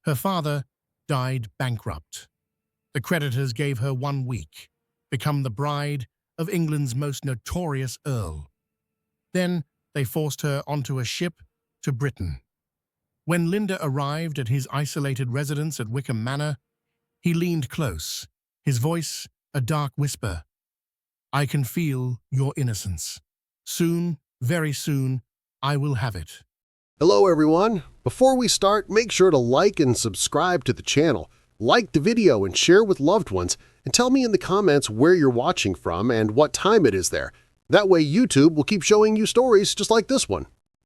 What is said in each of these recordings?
Her father died bankrupt. The creditors gave her 1 week, become the bride of England's most notorious Earl. Then they forced her onto a ship to Britain. When Linda arrived at his isolated residence at Wickham Manor, he leaned close, his voice a dark whisper. "I can feel your innocence. Soon, very soon, I will have it." Hello everyone! Before we start, make sure to like and subscribe to the channel, like the video and share with loved ones, and tell me in the comments where you're watching from and what time it is there. That way YouTube will keep showing you stories just like this one.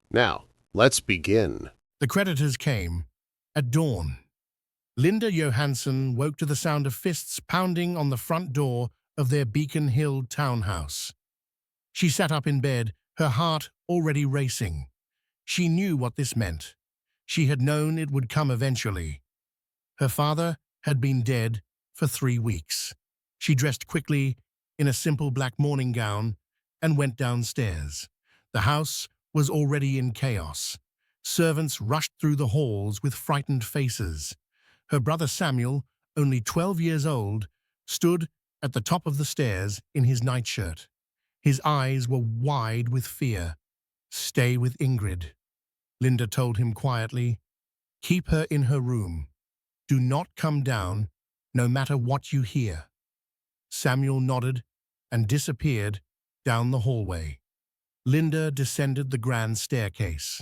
Now, let's begin. The creditors came at dawn. Linda Johansson woke to the sound of fists pounding on the front door of their Beacon Hill townhouse. She sat up in bed, her heart already racing. She knew what this meant. She had known it would come eventually. Her father had been dead for 3 weeks. She dressed quickly in a simple black morning gown and went downstairs. The house was already in chaos. Servants rushed through the halls with frightened faces. Her brother Samuel, only 12 years old, stood at the top of the stairs in his nightshirt. His eyes were wide with fear. "Stay with Ingrid," Linda told him quietly. "Keep her in her room. Do not come down, no matter what you hear." Samuel nodded and disappeared down the hallway. Linda descended the grand staircase.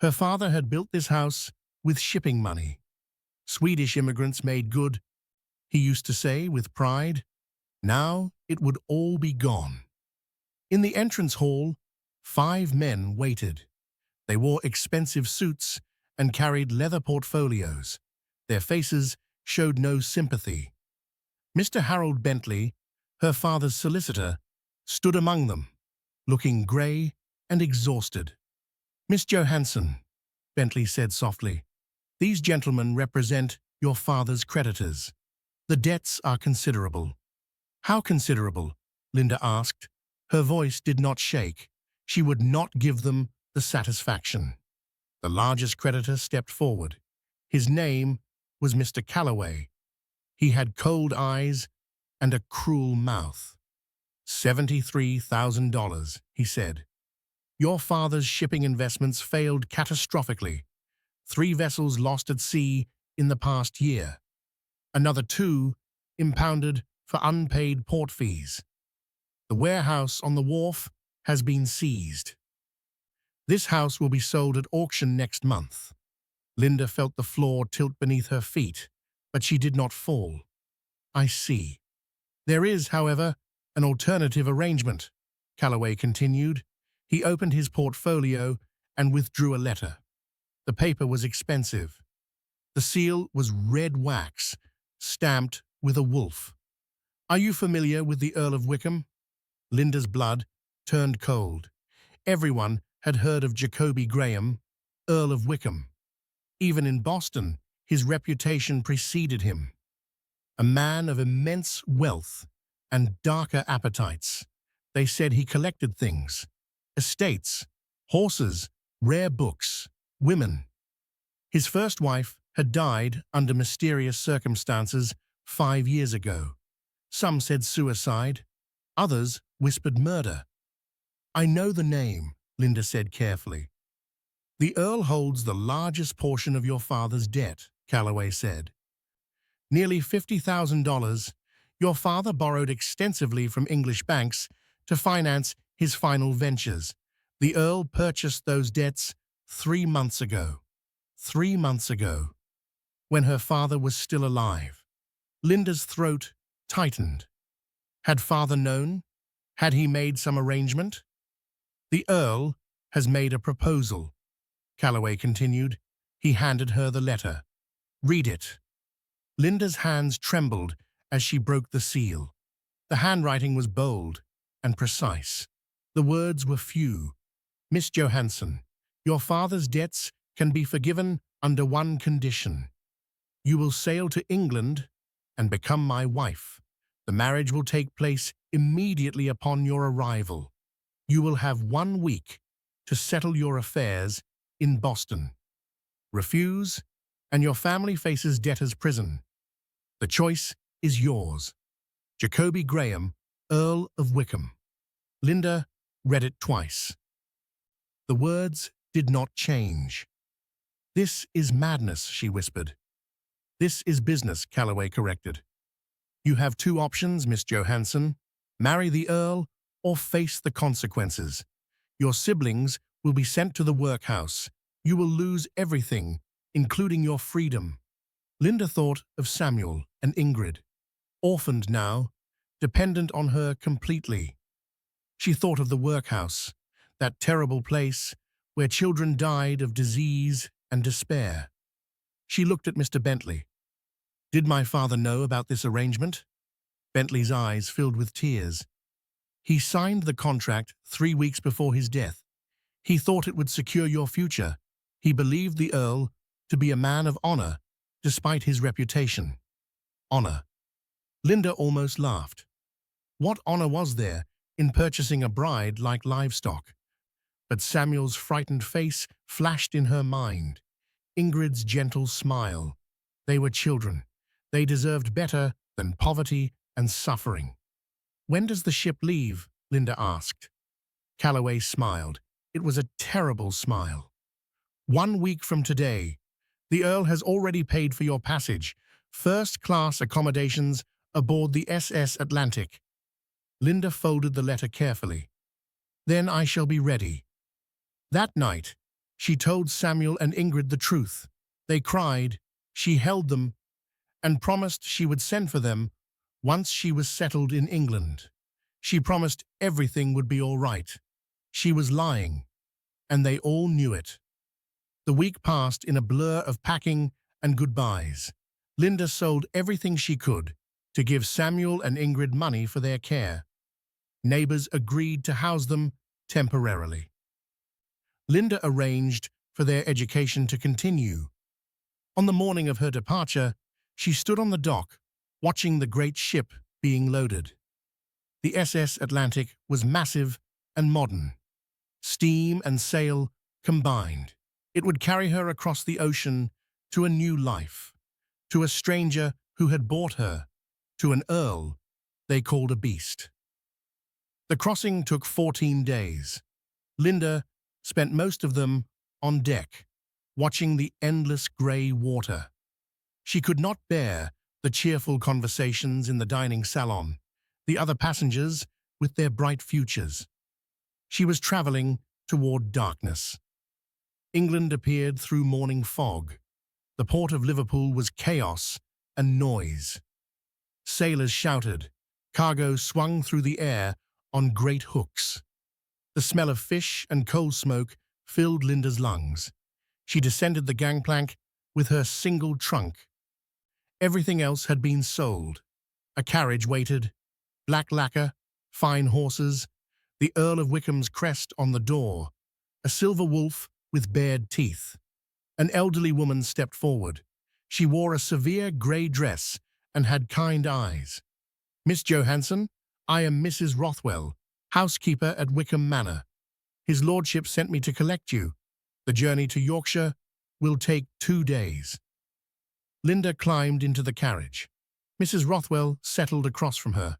Her father had built this house with shipping money. Swedish immigrants made good, he used to say with pride. Now it would all be gone. In the entrance hall, 5 men waited. They wore expensive suits and carried leather portfolios. Their faces showed no sympathy. Mr. Harold Bentley, her father's solicitor, stood among them, looking grey and exhausted. "Miss Johansson," Bentley said softly, "these gentlemen represent your father's creditors. The debts are considerable." "How considerable?" Linda asked. Her voice did not shake. She would not give them the satisfaction. The largest creditor stepped forward. His name was Mr. Calloway. He had cold eyes and a cruel mouth. $73,000, he said. "Your father's shipping investments failed catastrophically. 3 vessels lost at sea in the past year. Another 2 impounded for unpaid port fees. The warehouse on the wharf has been seized. This house will be sold at auction next month." Linda felt the floor tilt beneath her feet, but she did not fall. "I see. There is, however, an alternative arrangement," Calloway continued. He opened his portfolio and withdrew a letter. The paper was expensive. The seal was red wax, stamped with a wolf. "Are you familiar with the Earl of Wickham?" Linda's blood turned cold. Everyone had heard of Jacoby Graham, Earl of Wickham. Even in Boston, his reputation preceded him. A man of immense wealth and darker appetites. They said he collected things: estates, horses, rare books, women. His first wife had died under mysterious circumstances 5 years ago. Some said suicide, others whispered murder. "I know the name," Linda said carefully. "The Earl holds the largest portion of your father's debt," Calloway said. "Nearly $50,000. Your father borrowed extensively from English banks to finance his final ventures. The Earl purchased those debts 3 months ago. 3 months ago, when her father was still alive." Linda's throat tightened. Had father known? Had he made some arrangement? "The Earl has made a proposal," Calloway continued. He handed her the letter. "Read it." Linda's hands trembled as she broke the seal. The handwriting was bold and precise. The words were few. "Miss Johansson, your father's debts can be forgiven under one condition. You will sail to England and become my wife. The marriage will take place immediately upon your arrival. You will have 1 week to settle your affairs in Boston. Refuse, and your family faces debtor's prison. The choice is yours. Jacoby Graham, Earl of Wickham. Linda read it twice. The words did not change. "This is madness," she whispered. "This is business," Calloway corrected. "You have two options, Miss Johansson. Marry the Earl or face the consequences. Your siblings will be sent to the workhouse. You will lose everything, including your freedom." Linda thought of Samuel and Ingrid, orphaned now, dependent on her completely. She thought of the workhouse, that terrible place where children died of disease and despair. She looked at Mr. Bentley. "Did my father know about this arrangement?" Bentley's eyes filled with tears. "He signed the contract 3 weeks before his death. He thought it would secure your future. He believed the Earl to be a man of honor, despite his reputation." Honor. Linda almost laughed. What honor was there in purchasing a bride like livestock? But Samuel's frightened face flashed in her mind. Ingrid's gentle smile. They were children. They deserved better than poverty and suffering. "When does the ship leave?" Linda asked. Calloway smiled. It was a terrible smile. "1 week from today. The Earl has already paid for your passage. First-class accommodations aboard the SS Atlantic." Linda folded the letter carefully. "Then I shall be ready." That night, she told Samuel and Ingrid the truth. They cried, she held them, and promised she would send for them once she was settled in England. She promised everything would be all right. She was lying, and they all knew it. The week passed in a blur of packing and goodbyes. Linda sold everything she could to give Samuel and Ingrid money for their care. Neighbors agreed to house them temporarily. Linda arranged for their education to continue. On the morning of her departure, she stood on the dock, watching the great ship being loaded. The SS Atlantic was massive and modern. Steam and sail combined. It would carry her across the ocean to a new life, to a stranger who had bought her, to an earl they called a beast. The crossing took 14 days. Linda spent most of them on deck, watching the endless grey water. She could not bear the cheerful conversations in the dining salon, the other passengers with their bright futures. She was travelling toward darkness. England appeared through morning fog. The port of Liverpool was chaos and noise. Sailors shouted. Cargo swung through the air on great hooks. The smell of fish and coal smoke filled Linda's lungs. She descended the gangplank with her single trunk. Everything else had been sold. A carriage waited, black lacquer, fine horses, the Earl of Wickham's crest on the door, a silver wolf with bared teeth. An elderly woman stepped forward. She wore a severe grey dress and had kind eyes. "Miss Johansson, I am Mrs. Rothwell, housekeeper at Wickham Manor. His lordship sent me to collect you. The journey to Yorkshire will take 2 days." Linda climbed into the carriage. Mrs. Rothwell settled across from her.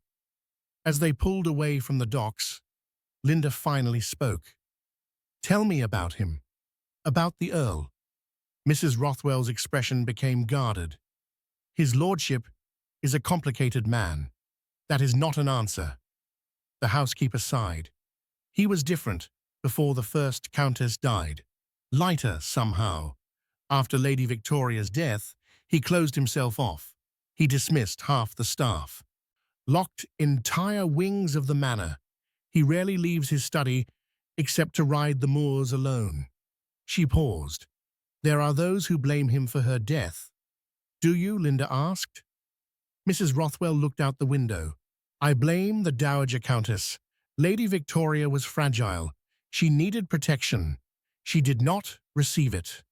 As they pulled away from the docks, Linda finally spoke. "Tell me about him, about the Earl." Mrs. Rothwell's expression became guarded. "His lordship is a complicated man. That is not an answer." The housekeeper sighed. "He was different before the first Countess died. Lighter, somehow. After Lady Victoria's death, he closed himself off. He dismissed half the staff. Locked entire wings of the manor. He rarely leaves his study except to ride the moors alone." She paused. "There are those who blame him for her death." "Do you?" Linda asked. Mrs. Rothwell looked out the window. "I blame the Dowager Countess. Lady Victoria was fragile. She needed protection. She did not receive it."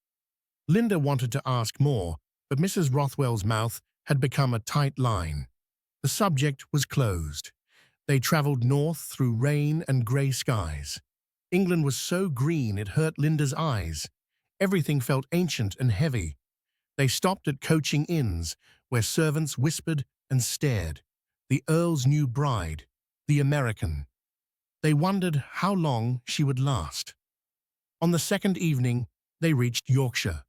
Linda wanted to ask more, but Mrs. Rothwell's mouth had become a tight line. The subject was closed. They travelled north through rain and grey skies. England was so green it hurt Linda's eyes. Everything felt ancient and heavy. They stopped at coaching inns where servants whispered and stared. The Earl's new bride, the American. They wondered how long she would last. On the second evening, they reached Yorkshire.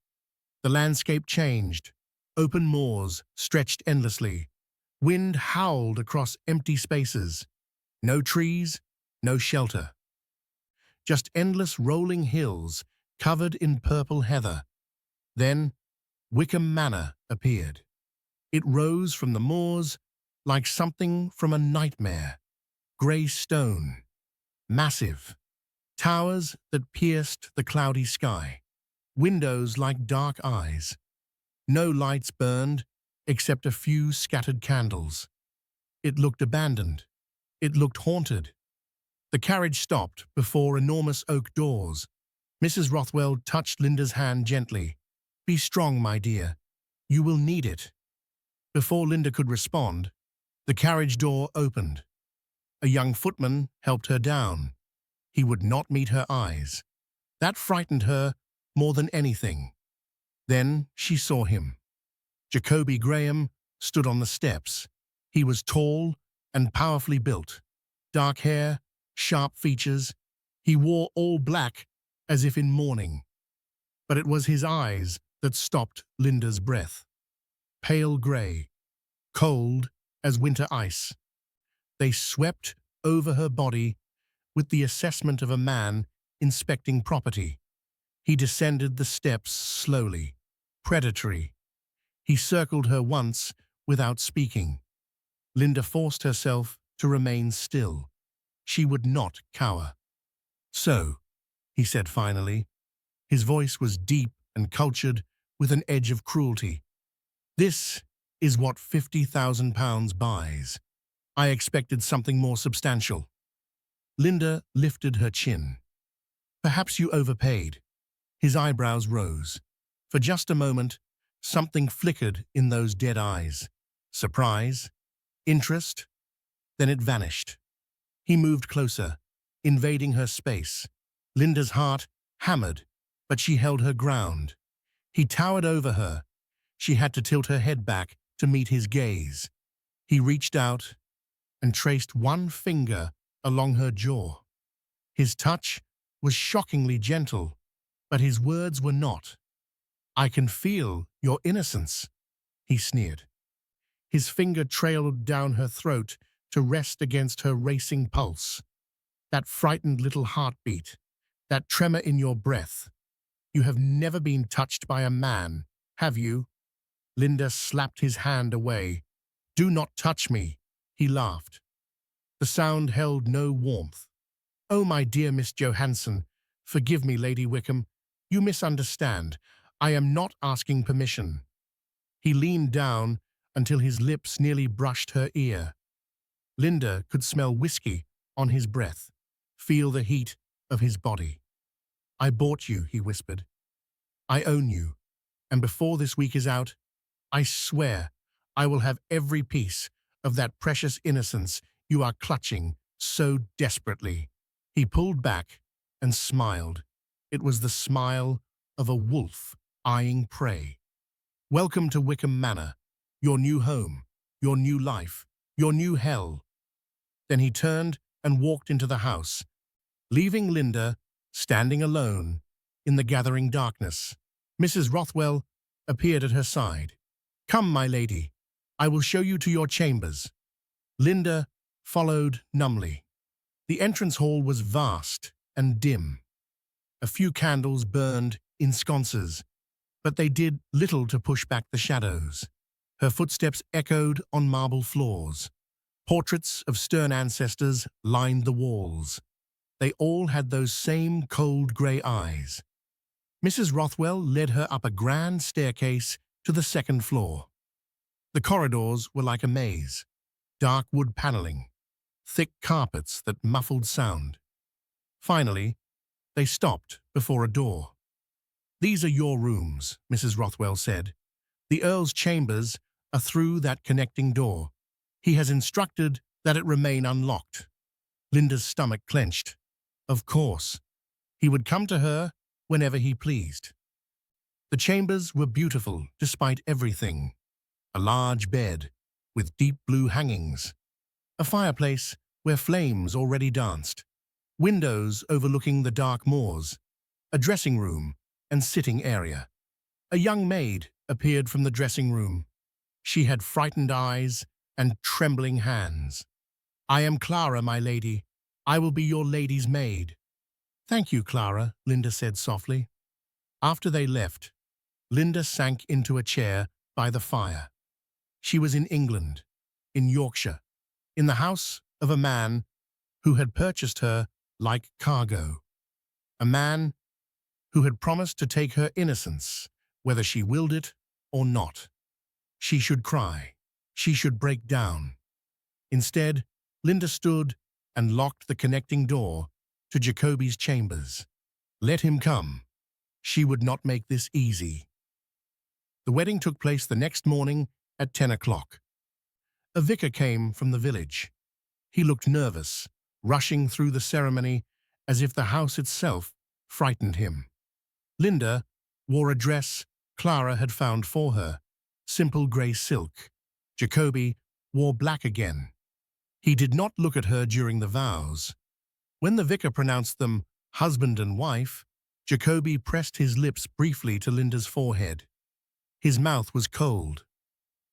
The landscape changed. Open moors stretched endlessly. Wind howled across empty spaces. No trees, no shelter. Just endless rolling hills covered in purple heather. Then, Wickham Manor appeared. It rose from the moors like something from a nightmare. Grey stone, massive. Towers that pierced the cloudy sky. Windows like dark eyes. No lights burned except a few scattered candles. It looked abandoned. It looked haunted. The carriage stopped before enormous oak doors. Mrs. Rothwell touched Linda's hand gently. "Be strong, my dear. You will need it." Before Linda could respond, the carriage door opened. A young footman helped her down. He would not meet her eyes. That frightened her more than anything. Then she saw him. Jacoby Graham stood on the steps. He was tall and powerfully built. Dark hair, sharp features. He wore all black as if in mourning. But it was his eyes that stopped Linda's breath. Pale grey, cold as winter ice. They swept over her body with the assessment of a man inspecting property. He descended the steps slowly, predatory. He circled her once without speaking. Linda forced herself to remain still. She would not cower. "So," he said finally. His voice was deep and cultured with an edge of cruelty. "This is what £50,000 buys. I expected something more substantial." Linda lifted her chin. "Perhaps you overpaid." His eyebrows rose. For just a moment, something flickered in those dead eyes. Surprise? Interest? Then it vanished. He moved closer, invading her space. Linda's heart hammered, but she held her ground. He towered over her. She had to tilt her head back to meet his gaze. He reached out and traced one finger along her jaw. His touch was shockingly gentle, but his words were not. "I can feel your innocence," he sneered. His finger trailed down her throat to rest against her racing pulse. "That frightened little heartbeat, that tremor in your breath. You have never been touched by a man, have you?" Linda slapped his hand away. "Do not touch me," he laughed. The sound held no warmth. "Oh, my dear Miss Johansson, forgive me, Lady Wickham. You misunderstand. I am not asking permission." He leaned down until his lips nearly brushed her ear. Linda could smell whiskey on his breath, feel the heat of his body. "I bought you," he whispered. "I own you, and before this week is out, I swear I will have every piece of that precious innocence you are clutching so desperately." He pulled back and smiled. It was the smile of a wolf eyeing prey. "Welcome to Wickham Manor, your new home, your new life, your new hell." Then he turned and walked into the house, leaving Linda standing alone in the gathering darkness. Mrs. Rothwell appeared at her side. "Come, my lady, I will show you to your chambers." Linda followed numbly. The entrance hall was vast and dim. A few candles burned in sconces, but they did little to push back the shadows. Her footsteps echoed on marble floors. Portraits of stern ancestors lined the walls. They all had those same cold grey eyes. Mrs. Rothwell led her up a grand staircase to the second floor. The corridors were like a maze. Dark wood paneling, thick carpets that muffled sound. Finally, they stopped before a door. "These are your rooms," Mrs. Rothwell said. "The Earl's chambers are through that connecting door. He has instructed that it remain unlocked." Linda's stomach clenched. Of course. He would come to her whenever he pleased. The chambers were beautiful despite everything. A large bed with deep blue hangings, a fireplace where flames already danced, windows overlooking the dark moors, a dressing room and sitting area. A young maid appeared from the dressing room. She had frightened eyes and trembling hands. "I am Clara, my lady. I will be your lady's maid." "Thank you, Clara," Linda said softly. After they left, Linda sank into a chair by the fire. She was in England, in Yorkshire, in the house of a man who had purchased her like cargo. A man who had promised to take her innocence, whether she willed it or not. She should cry. She should break down. Instead, Linda stood and locked the connecting door to Jacoby's chambers. Let him come. She would not make this easy. The wedding took place the next morning at 10 o'clock. A vicar came from the village. He looked nervous, rushing through the ceremony as if the house itself frightened him. Linda wore a dress Clara had found for her, simple grey silk. Jacoby wore black again. He did not look at her during the vows. When the vicar pronounced them husband and wife, Jacoby pressed his lips briefly to Linda's forehead. His mouth was cold.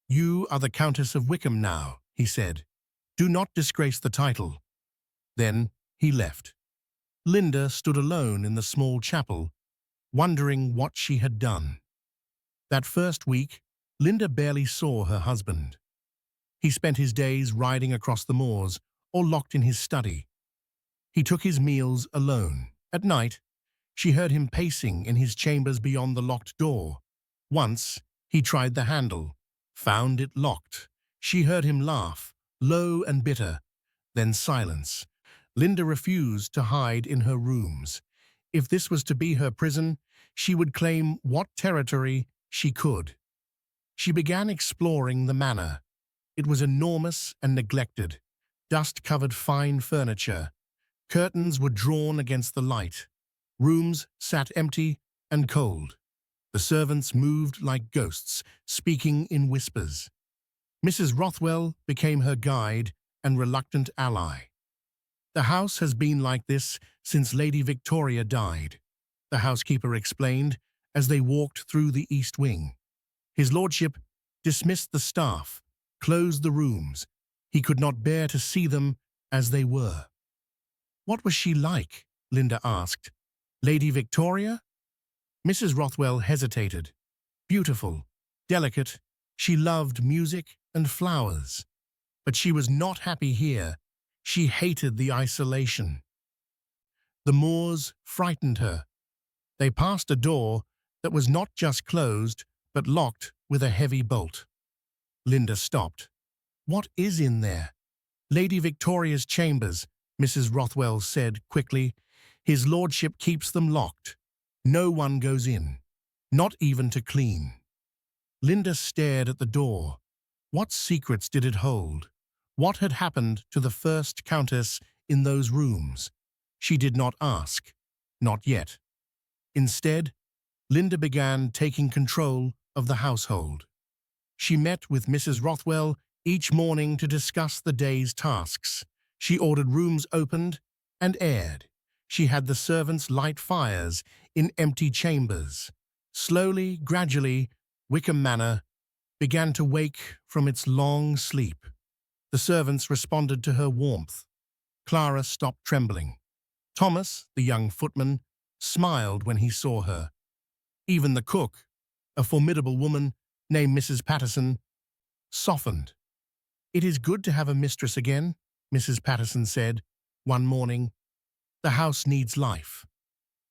"You are the Countess of Wickham now," he said. "Do not disgrace the title." Then he left. Linda stood alone in the small chapel, wondering what she had done. That first week, Linda barely saw her husband. He spent his days riding across the moors or locked in his study. He took his meals alone. At night, she heard him pacing in his chambers beyond the locked door. Once, he tried the handle, found it locked. She heard him laugh, low and bitter, then silence. Linda refused to hide in her rooms. If this was to be her prison, she would claim what territory she could. She began exploring the manor. It was enormous and neglected, dust-covered fine furniture. Curtains were drawn against the light. Rooms sat empty and cold. The servants moved like ghosts, speaking in whispers. Mrs. Rothwell became her guide and reluctant ally. "The house has been like this since Lady Victoria died," the housekeeper explained as they walked through the east wing. His lordship dismissed the staff, closed the rooms. He could not bear to see them as they were. "What was she like?" Linda asked. "Lady Victoria?" Mrs. Rothwell hesitated. Beautiful, delicate, she loved music and flowers. But she was not happy here. She hated the isolation. The moors frightened her. They passed a door that was not just closed, but locked with a heavy bolt. Linda stopped. "What is in there?" "Lady Victoria's chambers," Mrs. Rothwell said quickly. "His lordship keeps them locked. No one goes in, not even to clean." Linda stared at the door. What secrets did it hold? What had happened to the first countess in those rooms? She did not ask. Not yet. Instead, Linda began taking control of the household. She met with Mrs. Rothwell each morning to discuss the day's tasks. She ordered rooms opened and aired. She had the servants light fires in empty chambers. Slowly, gradually, Wickham Manor began to wake from its long sleep. The servants responded to her warmth. Clara stopped trembling. Thomas, the young footman, smiled when he saw her. Even the cook, a formidable woman named Mrs. Patterson, softened. "It is good to have a mistress again," Mrs. Patterson said one morning. "The house needs life."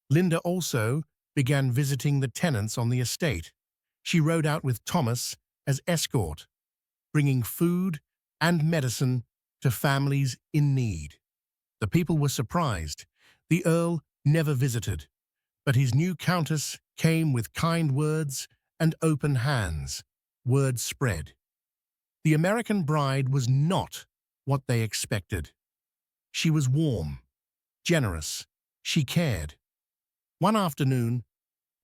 Linda also began visiting the tenants on the estate. She rode out with Thomas as escort, bringing food and medicine to families in need. The people were surprised. The Earl never visited, but his new countess came with kind words and open hands. Word spread. The American bride was not what they expected. She was warm, generous. She cared. One afternoon,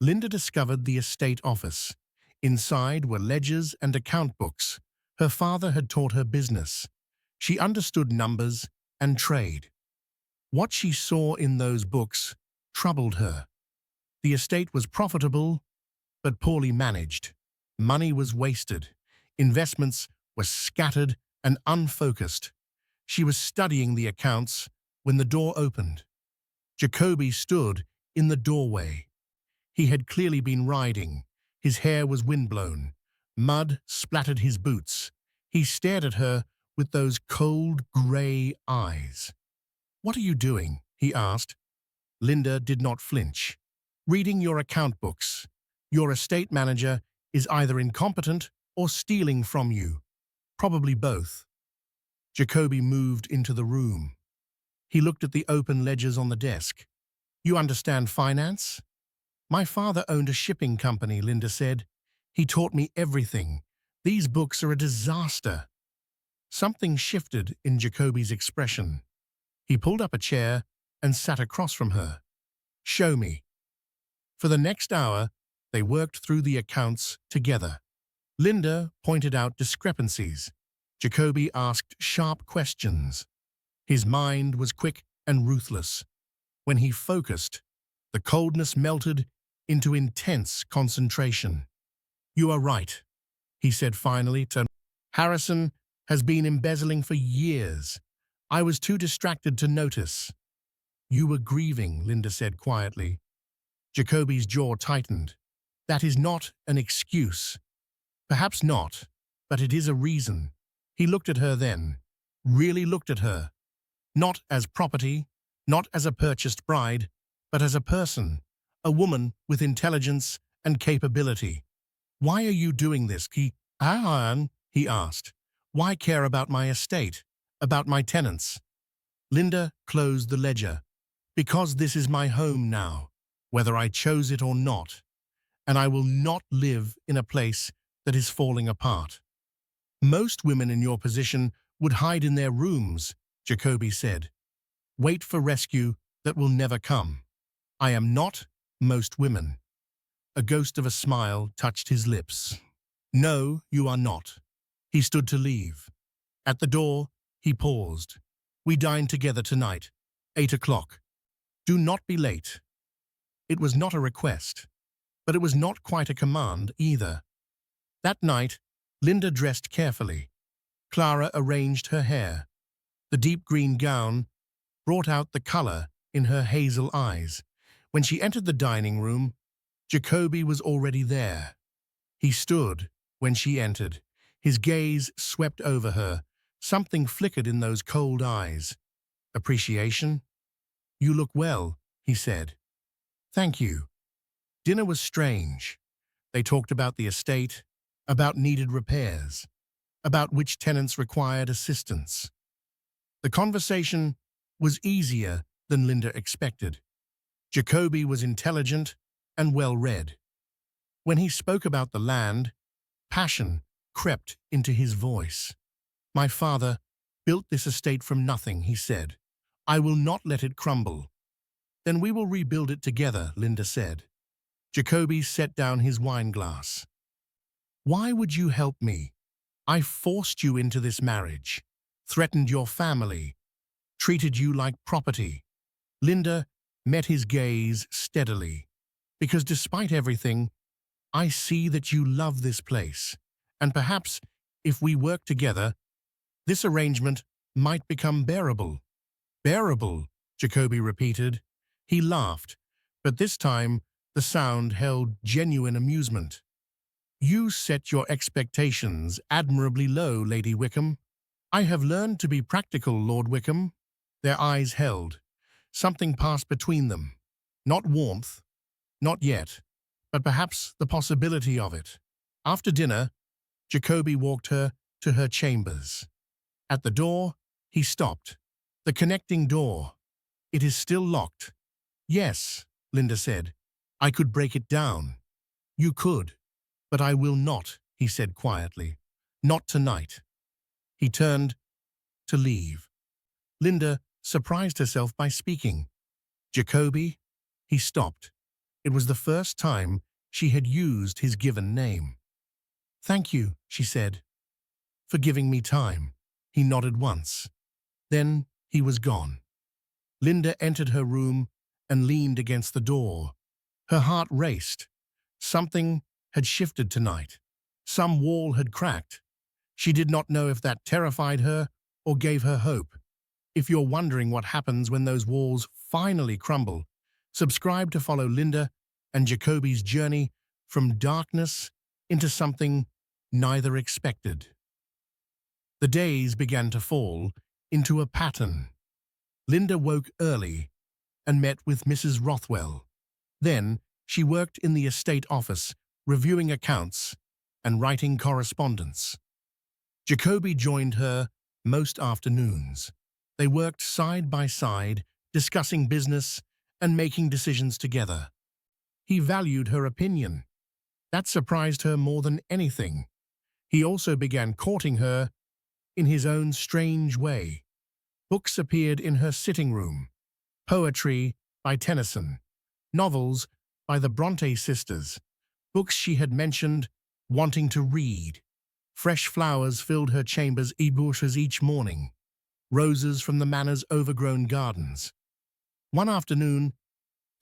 Linda discovered the estate office. Inside were ledgers and account books. Her father had taught her business. She understood numbers and trade. What she saw in those books troubled her. The estate was profitable, but poorly managed. Money was wasted. Investments were scattered and unfocused. She was studying the accounts when the door opened. Jacoby stood in the doorway. He had clearly been riding. His hair was windblown. Mud splattered his boots. He stared at her with those cold, grey eyes. "What are you doing?" he asked. Linda did not flinch. "Reading your account books. Your estate manager is either incompetent or stealing from you. Probably both." Jacoby moved into the room. He looked at the open ledgers on the desk. "You understand finance?" "My father owned a shipping company," Linda said. "He taught me everything. These books are a disaster." Something shifted in Jacoby's expression. He pulled up a chair and sat across from her. "Show me." For the next hour, they worked through the accounts together. Linda pointed out discrepancies. Jacoby asked sharp questions. His mind was quick and ruthless. When he focused, the coldness melted into intense concentration. "You are right," he said finally to Harrison has been embezzling for years. I was too distracted to notice. "You were grieving," Linda said quietly. Jacoby's jaw tightened. "That is not an excuse." "Perhaps not, but it is a reason." He looked at her then, really looked at her. Not as property, not as a purchased bride, but as a person, a woman with intelligence and capability. "Why are you doing this?" he asked. "Why care about my estate, about my tenants?" Linda closed the ledger. "Because this is my home now, whether I chose it or not, and I will not live in a place that is falling apart." "Most women in your position would hide in their rooms," Jacoby said. "Wait for rescue that will never come. I am not most women." A ghost of a smile touched his lips. "No, you are not." He stood to leave. At the door, he paused. "We dine together tonight, 8 o'clock. Do not be late." It was not a request, but it was not quite a command either. That night, Linda dressed carefully. Clara arranged her hair. The deep green gown brought out the color in her hazel eyes. When she entered the dining room, Jacoby was already there. He stood when she entered. His gaze swept over her. Something flickered in those cold eyes. Appreciation? "You look well," he said. "Thank you." Dinner was strange. They talked about the estate, about needed repairs, about which tenants required assistance. The conversation was easier than Linda expected. Jacoby was intelligent and well-read. When he spoke about the land, passion crept into his voice. "My father built this estate from nothing," he said. "I will not let it crumble." "Then we will rebuild it together," Linda said. Jacoby set down his wineglass. "Why would you help me? I forced you into this marriage, threatened your family, treated you like property." Linda met his gaze steadily. "Because despite everything, I see that you love this place, and perhaps if we work together, this arrangement might become bearable." "Bearable," Jacoby repeated. He laughed, but this time the sound held genuine amusement. "You set your expectations admirably low, Lady Wickham." "I have learned to be practical, Lord Wickham." Their eyes held. Something passed between them. Not warmth, not yet, but perhaps the possibility of it. After dinner, Jacoby walked her to her chambers. At the door, he stopped. "The connecting door. It is still locked." "Yes," Linda said. "I could break it down." "You could, but I will not," he said quietly. "Not tonight." He turned to leave. Linda surprised herself by speaking. "Jacoby?" He stopped. It was the first time she had used his given name. "Thank you," she said, "for giving me time." He nodded once. Then he was gone. Linda entered her room and leaned against the door. Her heart raced. Something had shifted tonight. Some wall had cracked. She did not know if that terrified her or gave her hope. If you're wondering what happens when those walls finally crumble, subscribe to follow Linda and Jacoby's journey from darkness into something neither expected. The days began to fall into a pattern. Linda woke early and met with Mrs. Rothwell. Then she worked in the estate office, reviewing accounts and writing correspondence. Jacoby joined her most afternoons. They worked side by side, discussing business and making decisions together. He valued her opinion. That surprised her more than anything. He also began courting her in his own strange way. Books appeared in her sitting room. Poetry by Tennyson, novels by the Bronte sisters, books she had mentioned wanting to read. Fresh flowers filled her chambers each morning, roses from the manor's overgrown gardens. One afternoon,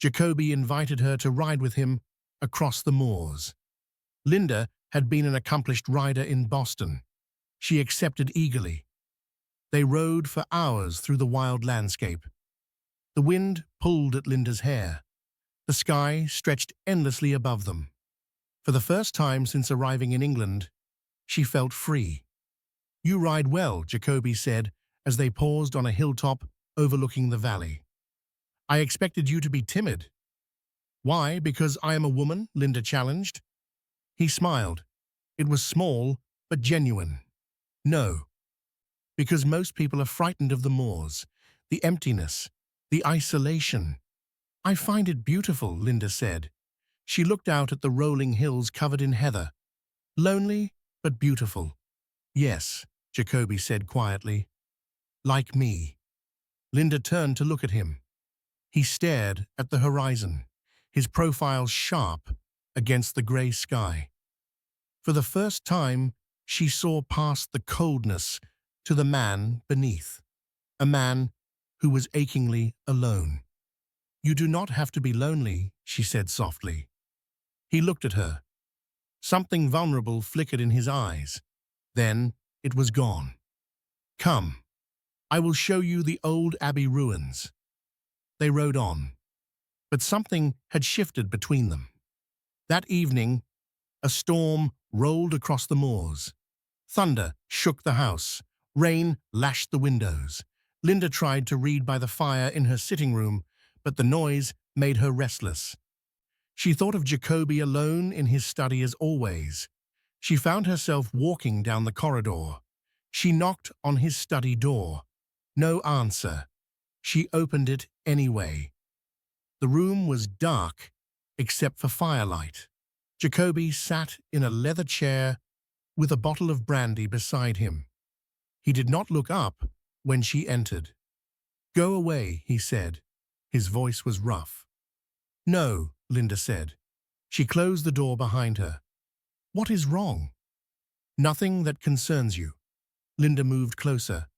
Jacoby invited her to ride with him across the moors. Linda had been an accomplished rider in Boston. She accepted eagerly. They rode for hours through the wild landscape. The wind pulled at Linda's hair. The sky stretched endlessly above them. For the first time since arriving in England, she felt free. "You ride well," Jacoby said as they paused on a hilltop overlooking the valley. "I expected you to be timid." "Why, because I am a woman?" Linda challenged. He smiled. It was small, but genuine. "No, because most people are frightened of the moors, the emptiness, the isolation." "I find it beautiful," Linda said. She looked out at the rolling hills covered in heather. "Lonely, but beautiful." "Yes," Jacoby said quietly. "Like me." Linda turned to look at him. He stared at the horizon, his profile sharp against the grey sky. For the first time, she saw past the coldness to the man beneath, a man who was achingly alone. "You do not have to be lonely," she said softly. He looked at her. Something vulnerable flickered in his eyes. Then it was gone. "Come, I will show you the old abbey ruins." They rode on, but something had shifted between them. That evening, a storm rolled across the moors. Thunder shook the house. Rain lashed the windows. Linda tried to read by the fire in her sitting room, but the noise made her restless. She thought of Jacoby alone in his study as always. She found herself walking down the corridor. She knocked on his study door. No answer. She opened it anyway. The room was dark, except for firelight. Jacoby sat in a leather chair with a bottle of brandy beside him. He did not look up when she entered. "Go away," he said. His voice was rough. "No," Linda said. She closed the door behind her. "What is wrong?" "Nothing that concerns you." Linda moved closer.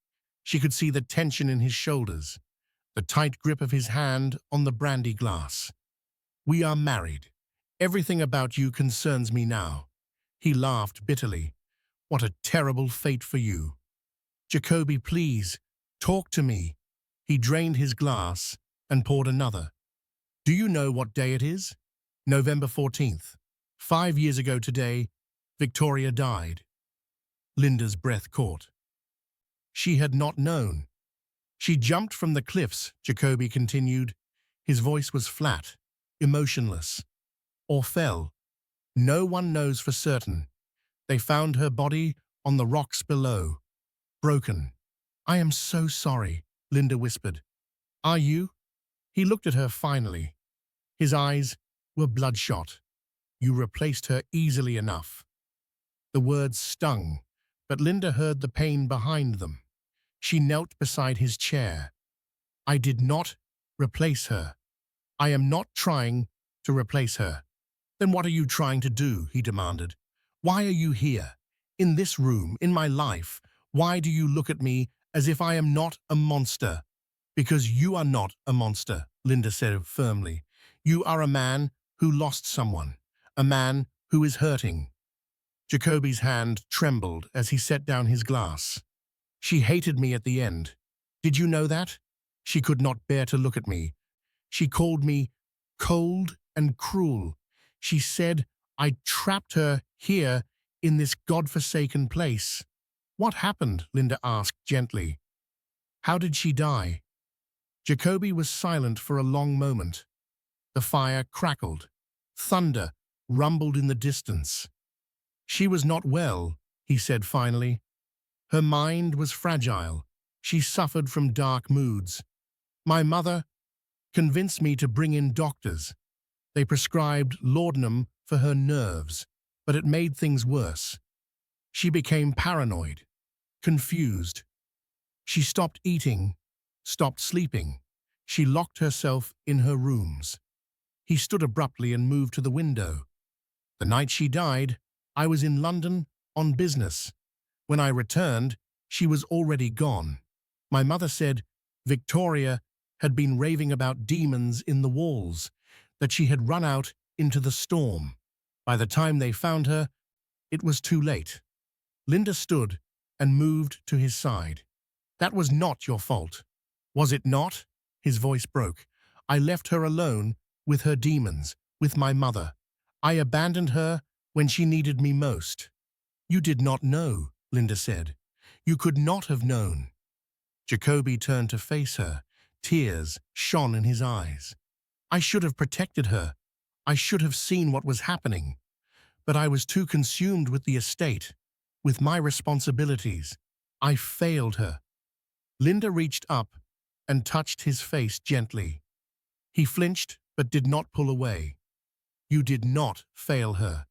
She could see the tension in his shoulders, the tight grip of his hand on the brandy glass. "We are married. Everything about you concerns me now." He laughed bitterly. "What a terrible fate for you." "Jacoby, please, talk to me." He drained his glass and poured another. "Do you know what day it is?" "November 14th. 5 years ago today, Victoria died." Linda's breath caught. She had not known. "She jumped from the cliffs," Jacoby continued. His voice was flat, emotionless. "Or fell. No one knows for certain. They found her body on the rocks below, broken." "I am so sorry," Linda whispered. "Are you?" He looked at her finally. His eyes were bloodshot. "You replaced her easily enough." The words stung, but Linda heard the pain behind them. She knelt beside his chair. "I did not replace her. I am not trying to replace her. Then what are you trying to do? He demanded. Why are you here? In this room, in my life? Why do you look at me as if I am not a monster? Because you are not a monster, Linda said firmly. You are a man who lost someone, a man who is hurting. Jacoby's hand trembled as he set down his glass. She hated me at the end. Did you know that? She could not bear to look at me. She called me cold and cruel. She said I trapped her here in this God-forsaken place. What happened? Linda asked gently. How did she die? Jacoby was silent for a long moment. The fire crackled. Thunder rumbled in the distance. She was not well, he said finally. Her mind was fragile. She suffered from dark moods. My mother convinced me to bring in doctors. They prescribed laudanum for her nerves, but it made things worse. She became paranoid, confused. She stopped eating, stopped sleeping. She locked herself in her rooms. He stood abruptly and moved to the window. The night she died, I was in London on business. When I returned, she was already gone. My mother said Victoria had been raving about demons in the walls, that she had run out into the storm. By the time they found her, it was too late. Linda stood and moved to his side. That was not your fault. Was it not? His voice broke. I left her alone with her demons, with my mother. I abandoned her when she needed me most. You did not know, Linda said. You could not have known. Jacoby turned to face her. Tears shone in his eyes. I should have protected her. I should have seen what was happening. But I was too consumed with the estate, with my responsibilities. I failed her. Linda reached up and touched his face gently. He flinched but did not pull away. You did not fail her.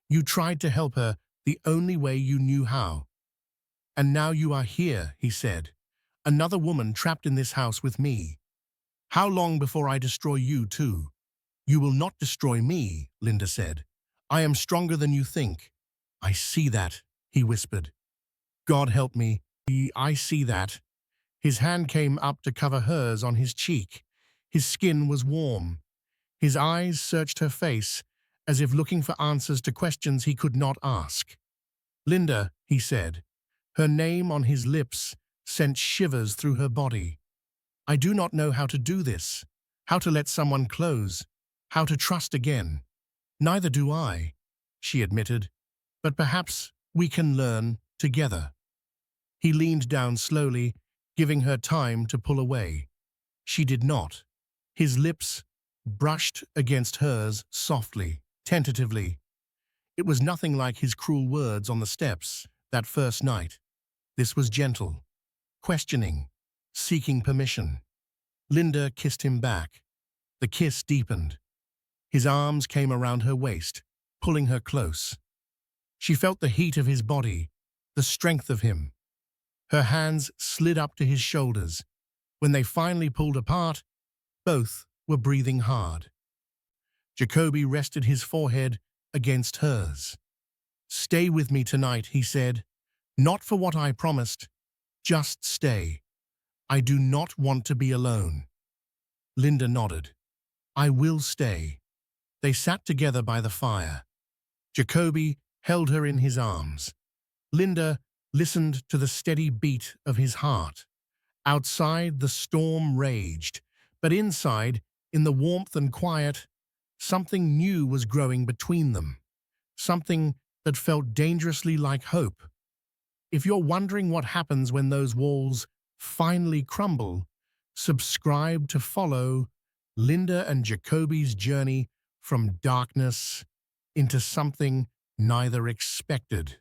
You tried to help her the only way you knew how. And now you are here, he said. Another woman trapped in this house with me. How long before I destroy you too? You will not destroy me, Linda said. I am stronger than you think. I see that, he whispered. God help me. I see that. His hand came up to cover hers on his cheek. His skin was warm. His eyes searched her face, as if looking for answers to questions he could not ask. Linda, he said. Her name on his lips sent shivers through her body. I do not know how to do this, how to let someone close, how to trust again. Neither do I, she admitted, but perhaps we can learn together. He leaned down slowly, giving her time to pull away. She did not. His lips brushed against hers softly, tentatively. It was nothing like his cruel words on the steps that first night. This was gentle, questioning, seeking permission. Linda kissed him back. The kiss deepened. His arms came around her waist, pulling her close. She felt the heat of his body, the strength of him. Her hands slid up to his shoulders. When they finally pulled apart, both were breathing hard. Jacoby rested his forehead against hers. Stay with me tonight, he said. Not for what I promised. Just stay. I do not want to be alone. Linda nodded. I will stay. They sat together by the fire. Jacoby held her in his arms. Linda listened to the steady beat of his heart. Outside, the storm raged, but inside, in the warmth and quiet, something new was growing between them. Something that felt dangerously like hope. If you're wondering what happens when those walls finally crumble, subscribe to follow Linda and Jacoby's journey from darkness into something neither expected.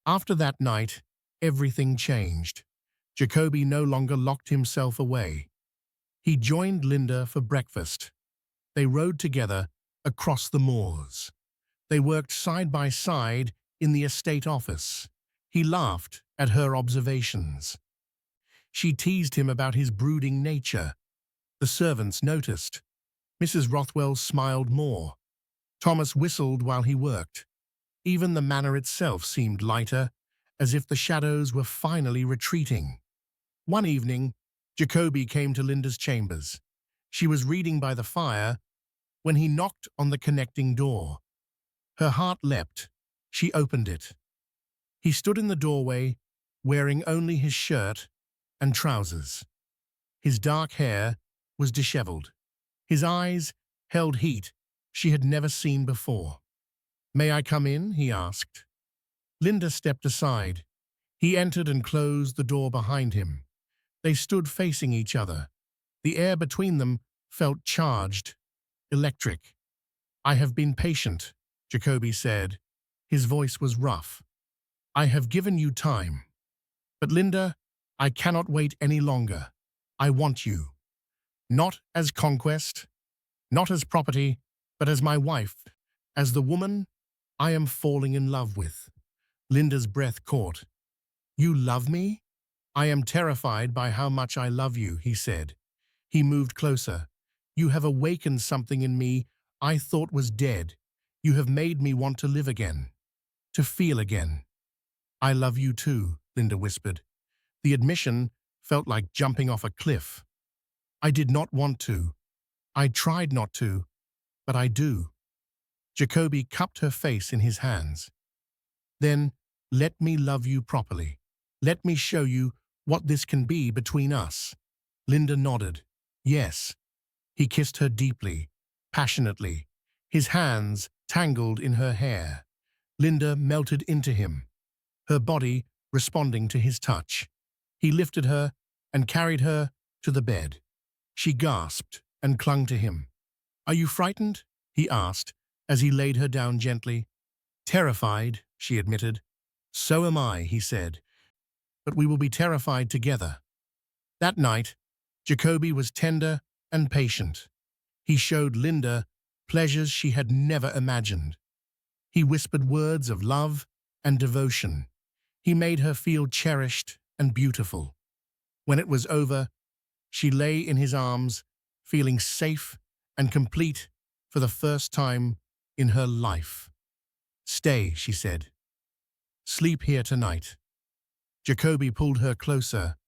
After that night, everything changed. Jacoby no longer locked himself away. He joined Linda for breakfast. They rode together across the moors. They worked side by side in the estate office. He laughed at her observations. She teased him about his brooding nature. The servants noticed. Mrs. Rothwell smiled more. Thomas whistled while he worked. Even the manor itself seemed lighter, as if the shadows were finally retreating. One evening, Jacoby came to Linda's chambers. She was reading by the fire when he knocked on the connecting door. Her heart leapt. She opened it. He stood in the doorway, wearing only his shirt and trousers. His dark hair was disheveled. His eyes held heat she had never seen before. "May I come in?" he asked. Linda stepped aside. He entered and closed the door behind him. They stood facing each other. The air between them felt charged, electric. "I have been patient," Jacoby said. His voice was rough. "I have given you time. But Linda, I cannot wait any longer. I want you. Not as conquest, not as property, but as my wife, as the woman I am falling in love with." Linda's breath caught. "You love me?" "I am terrified by how much I love you," he said. He moved closer. "You have awakened something in me I thought was dead. You have made me want to live again, to feel again." "I love you too," Linda whispered. The admission felt like jumping off a cliff. "I did not want to. I tried not to, but I do." Jacoby cupped her face in his hands. "Then let me love you properly. Let me show you what this can be between us." Linda nodded. "Yes." He kissed her deeply, passionately, his hands tangled in her hair. Linda melted into him, her body responding to his touch. He lifted her and carried her to the bed. She gasped and clung to him. "Are you frightened?" he asked as he laid her down gently. "Terrified," she admitted. "So am I," he said. "But we will be terrified together." That night, Jacoby was tender and patient. He showed Linda pleasures she had never imagined. He whispered words of love and devotion. He made her feel cherished and beautiful. When it was over, she lay in his arms, feeling safe and complete for the first time in her life. "Stay," she said. "Sleep here tonight." Jacoby pulled her closer.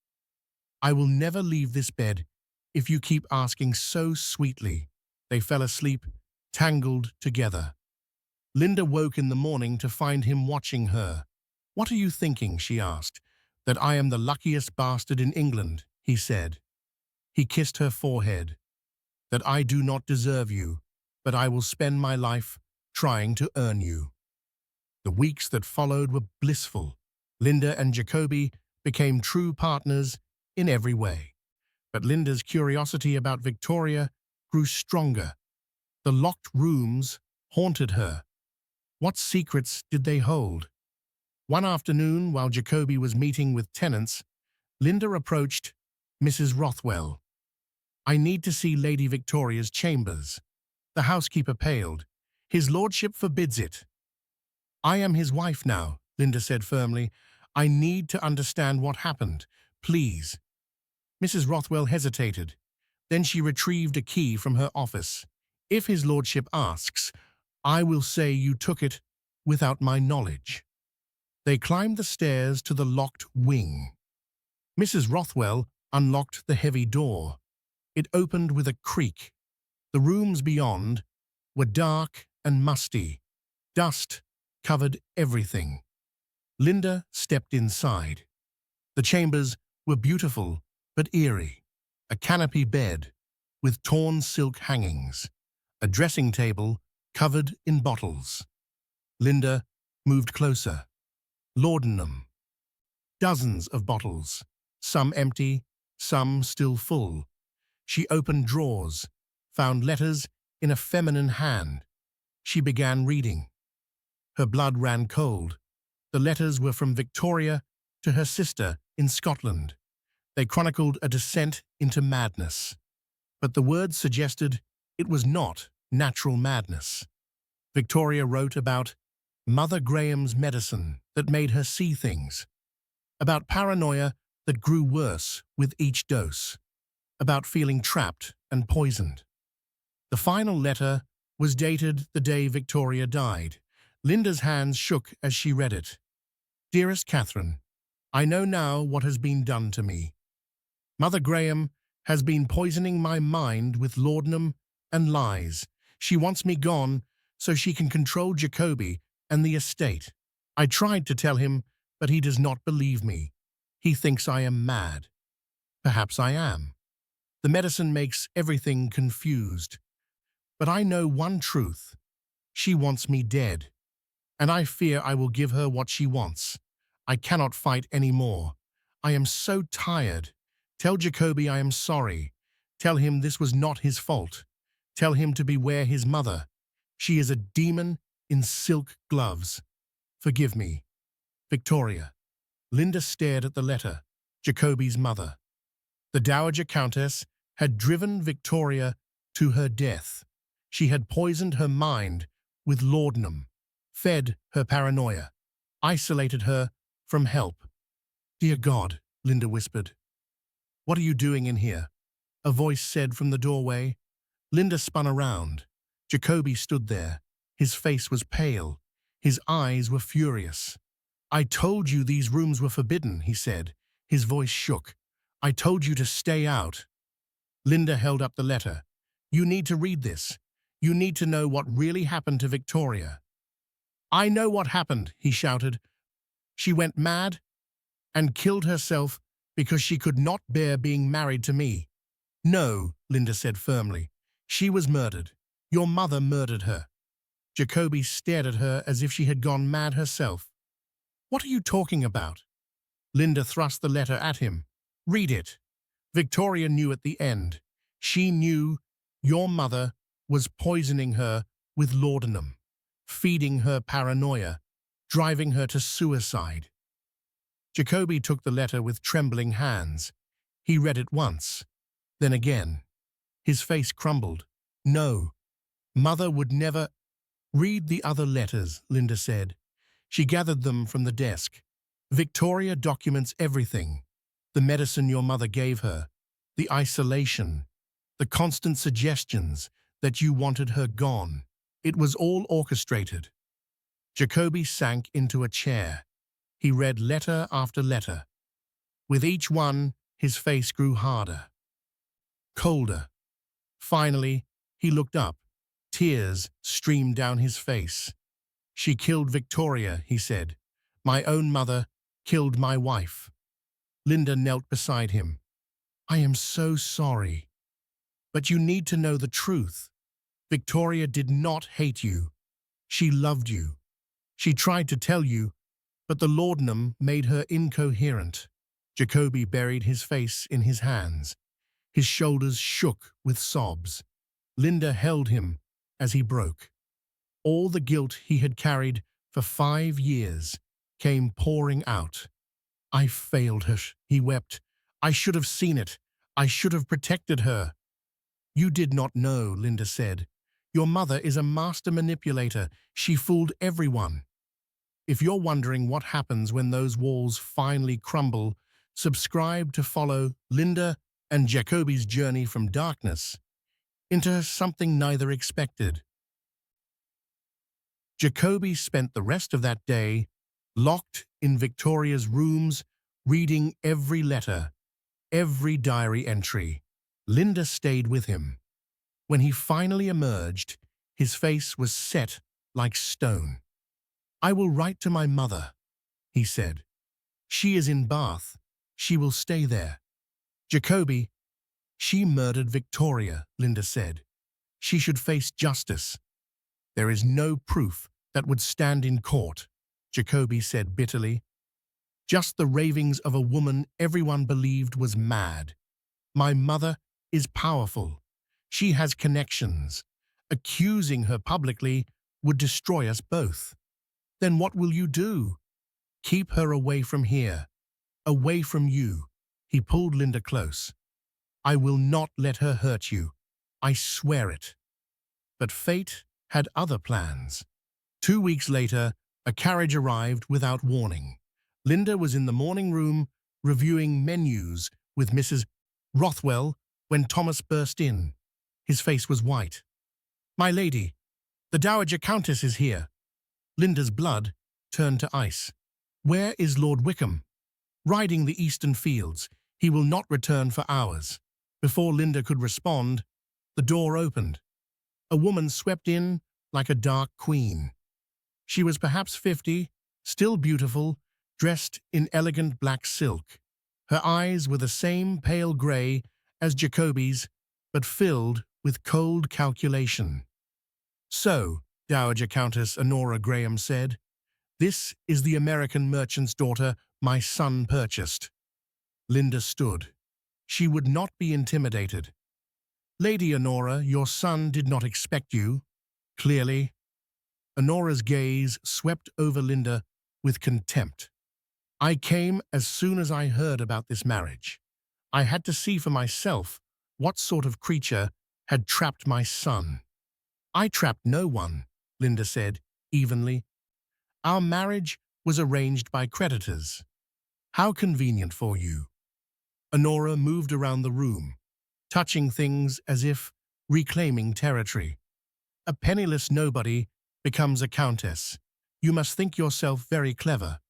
"I will never leave this bed if you keep asking so sweetly." They fell asleep, tangled together. Linda woke in the morning to find him watching her. "What are you thinking?" she asked. "That I am the luckiest bastard in England," he said. He kissed her forehead. "That I do not deserve you, but I will spend my life trying to earn you." The weeks that followed were blissful. Linda and Jacoby became true partners in every way. But Linda's curiosity about Victoria grew stronger. The locked rooms haunted her. What secrets did they hold? One afternoon, while Jacoby was meeting with tenants, Linda approached Mrs. Rothwell. "I need to see Lady Victoria's chambers." The housekeeper paled. "His lordship forbids it." "I am his wife now," Linda said firmly. "I need to understand what happened. Please." Mrs. Rothwell hesitated. Then she retrieved a key from her office. "If his lordship asks, I will say you took it without my knowledge." They climbed the stairs to the locked wing. Mrs. Rothwell unlocked the heavy door. It opened with a creak. The rooms beyond were dark and musty. Dust covered everything. Linda stepped inside. The chambers were beautiful but eerie. A canopy bed with torn silk hangings. A dressing table covered in bottles. Linda moved closer. Laudanum. Dozens of bottles, some empty, some still full. She opened drawers, found letters in a feminine hand. She began reading. Her blood ran cold. The letters were from Victoria to her sister in Scotland. They chronicled a descent into madness. But the words suggested it was not natural madness. Victoria wrote about Mother Graham's medicine that made her see things, about paranoia that grew worse with each dose, about feeling trapped and poisoned. The final letter was dated the day Victoria died. Linda's hands shook as she read it. Dearest Catherine, I know now what has been done to me. Mother Graham has been poisoning my mind with laudanum and lies. She wants me gone so she can control Jacoby and the estate. I tried to tell him, but he does not believe me. He thinks I am mad. Perhaps I am. The medicine makes everything confused. But I know one truth. She wants me dead. And I fear I will give her what she wants. I cannot fight any more. I am so tired. Tell Jacoby I am sorry. Tell him this was not his fault. Tell him to beware his mother. She is a demon in silk gloves. Forgive me. Victoria. Linda stared at the letter. Jacoby's mother. The Dowager Countess had driven Victoria to her death. She had poisoned her mind with laudanum, fed her paranoia, isolated her from help. Dear God, Linda whispered. What are you doing in here? A voice said from the doorway. Linda spun around. Jacoby stood there. His face was pale. His eyes were furious. I told you these rooms were forbidden, he said. His voice shook. I told you to stay out. Linda held up the letter. You need to read this. You need to know what really happened to Victoria. I know what happened, he shouted. She went mad and killed herself because she could not bear being married to me. No, Linda said firmly. She was murdered. Your mother murdered her. Jacoby stared at her as if she had gone mad herself. What are you talking about? Linda thrust the letter at him. Read it. Victoria knew at the end. She knew your mother was poisoning her with laudanum, feeding her paranoia, driving her to suicide. Jacoby took the letter with trembling hands. He read it once, then again. His face crumbled. No, Mother would never. Read the other letters, Linda said. She gathered them from the desk. Victoria documents everything. The medicine your mother gave her, the isolation, the constant suggestions that you wanted her gone. It was all orchestrated. Jacoby sank into a chair. He read letter after letter. With each one, his face grew harder, colder. Finally, he looked up. Tears streamed down his face. She killed Victoria, he said. My own mother killed my wife. Linda knelt beside him. I am so sorry. But you need to know the truth. Victoria did not hate you. She loved you. She tried to tell you, but the laudanum made her incoherent. Jacoby buried his face in his hands. His shoulders shook with sobs. Linda held him as he broke. All the guilt he had carried for 5 years came pouring out. I failed her, he wept. I should have seen it. I should have protected her. You did not know, Linda said. Your mother is a master manipulator. She fooled everyone. If you're wondering what happens when those walls finally crumble, subscribe to follow Linda and Jacoby's journey from darkness into something neither expected. Jacoby spent the rest of that day locked in Victoria's rooms, reading every letter, every diary entry. Linda stayed with him. When he finally emerged, his face was set like stone. I will write to my mother, he said. She is in Bath. She will stay there. Jacoby, she murdered Victoria, Linda said. She should face justice. There is no proof that would stand in court, Jacoby said bitterly. Just the ravings of a woman everyone believed was mad. My mother is powerful. She has connections. Accusing her publicly would destroy us both. Then what will you do? Keep her away from here, away from you. He pulled Linda close. I will not let her hurt you. I swear it. But fate had other plans. 2 weeks later, a carriage arrived without warning. Linda was in the morning room reviewing menus with Mrs. Rothwell when Thomas burst in. His face was white. My lady, the Dowager Countess is here. Linda's blood turned to ice. Where is Lord Wickham? Riding the eastern fields. He will not return for hours. Before Linda could respond, the door opened. A woman swept in like a dark queen. She was perhaps 50, still beautiful, dressed in elegant black silk. Her eyes were the same pale grey as Jacoby's, but filled with cold calculation. "So," Dowager Countess Honora Graham said, "this is the American merchant's daughter my son purchased." Linda stood. She would not be intimidated. "Lady Honora, your son did not expect you. Clearly." Honora's gaze swept over Linda with contempt. "I came as soon as I heard about this marriage. I had to see for myself what sort of creature had trapped my son." "I trapped no one," Linda said evenly. "Our marriage was arranged by creditors." "How convenient for you." Honora moved around the room, touching things as if reclaiming territory. "A penniless nobody becomes a countess. You must think yourself very clever."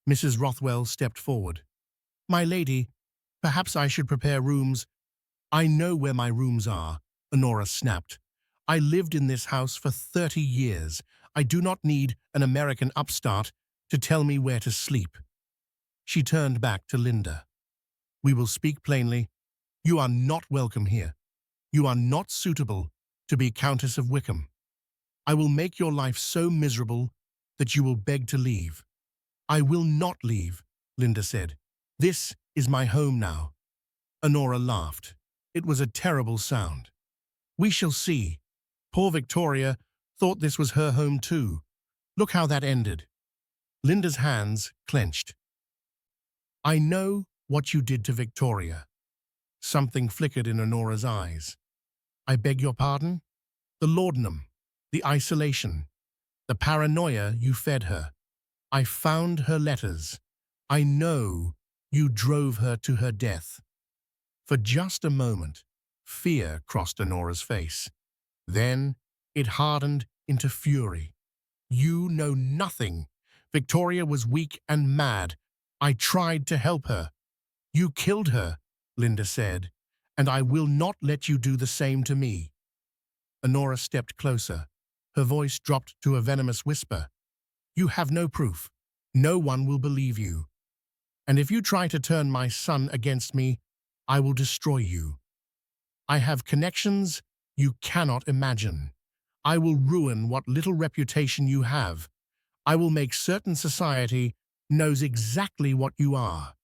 Mrs. Rothwell stepped forward. "My lady, perhaps I should prepare rooms." "I know where my rooms are," Honora snapped. "I lived in this house for 30 years. I do not need an American upstart to tell me where to sleep." She turned back to Linda. "We will speak plainly. You are not welcome here. You are not suitable to be Countess of Wickham. I will make your life so miserable that you will beg to leave." "I will not leave," Linda said. "This is my home now." Honora laughed. It was a terrible sound. "We shall see. Poor Victoria thought this was her home too. Look how that ended." Linda's hands clenched. "I know what you did to Victoria." Something flickered in Honora's eyes. "I beg your pardon?" "The laudanum, the isolation, the paranoia you fed her. I found her letters. I know you drove her to her death." For just a moment, fear crossed Honora's face. Then it hardened into fury. "You know nothing. Victoria was weak and mad. I tried to help her." "You killed her," Linda said, "and I will not let you do the same to me." Honora stepped closer. Her voice dropped to a venomous whisper. "You have no proof. No one will believe you. And if you try to turn my son against me, I will destroy you. I have connections you cannot imagine. I will ruin what little reputation you have. I will make certain society knows exactly what you are.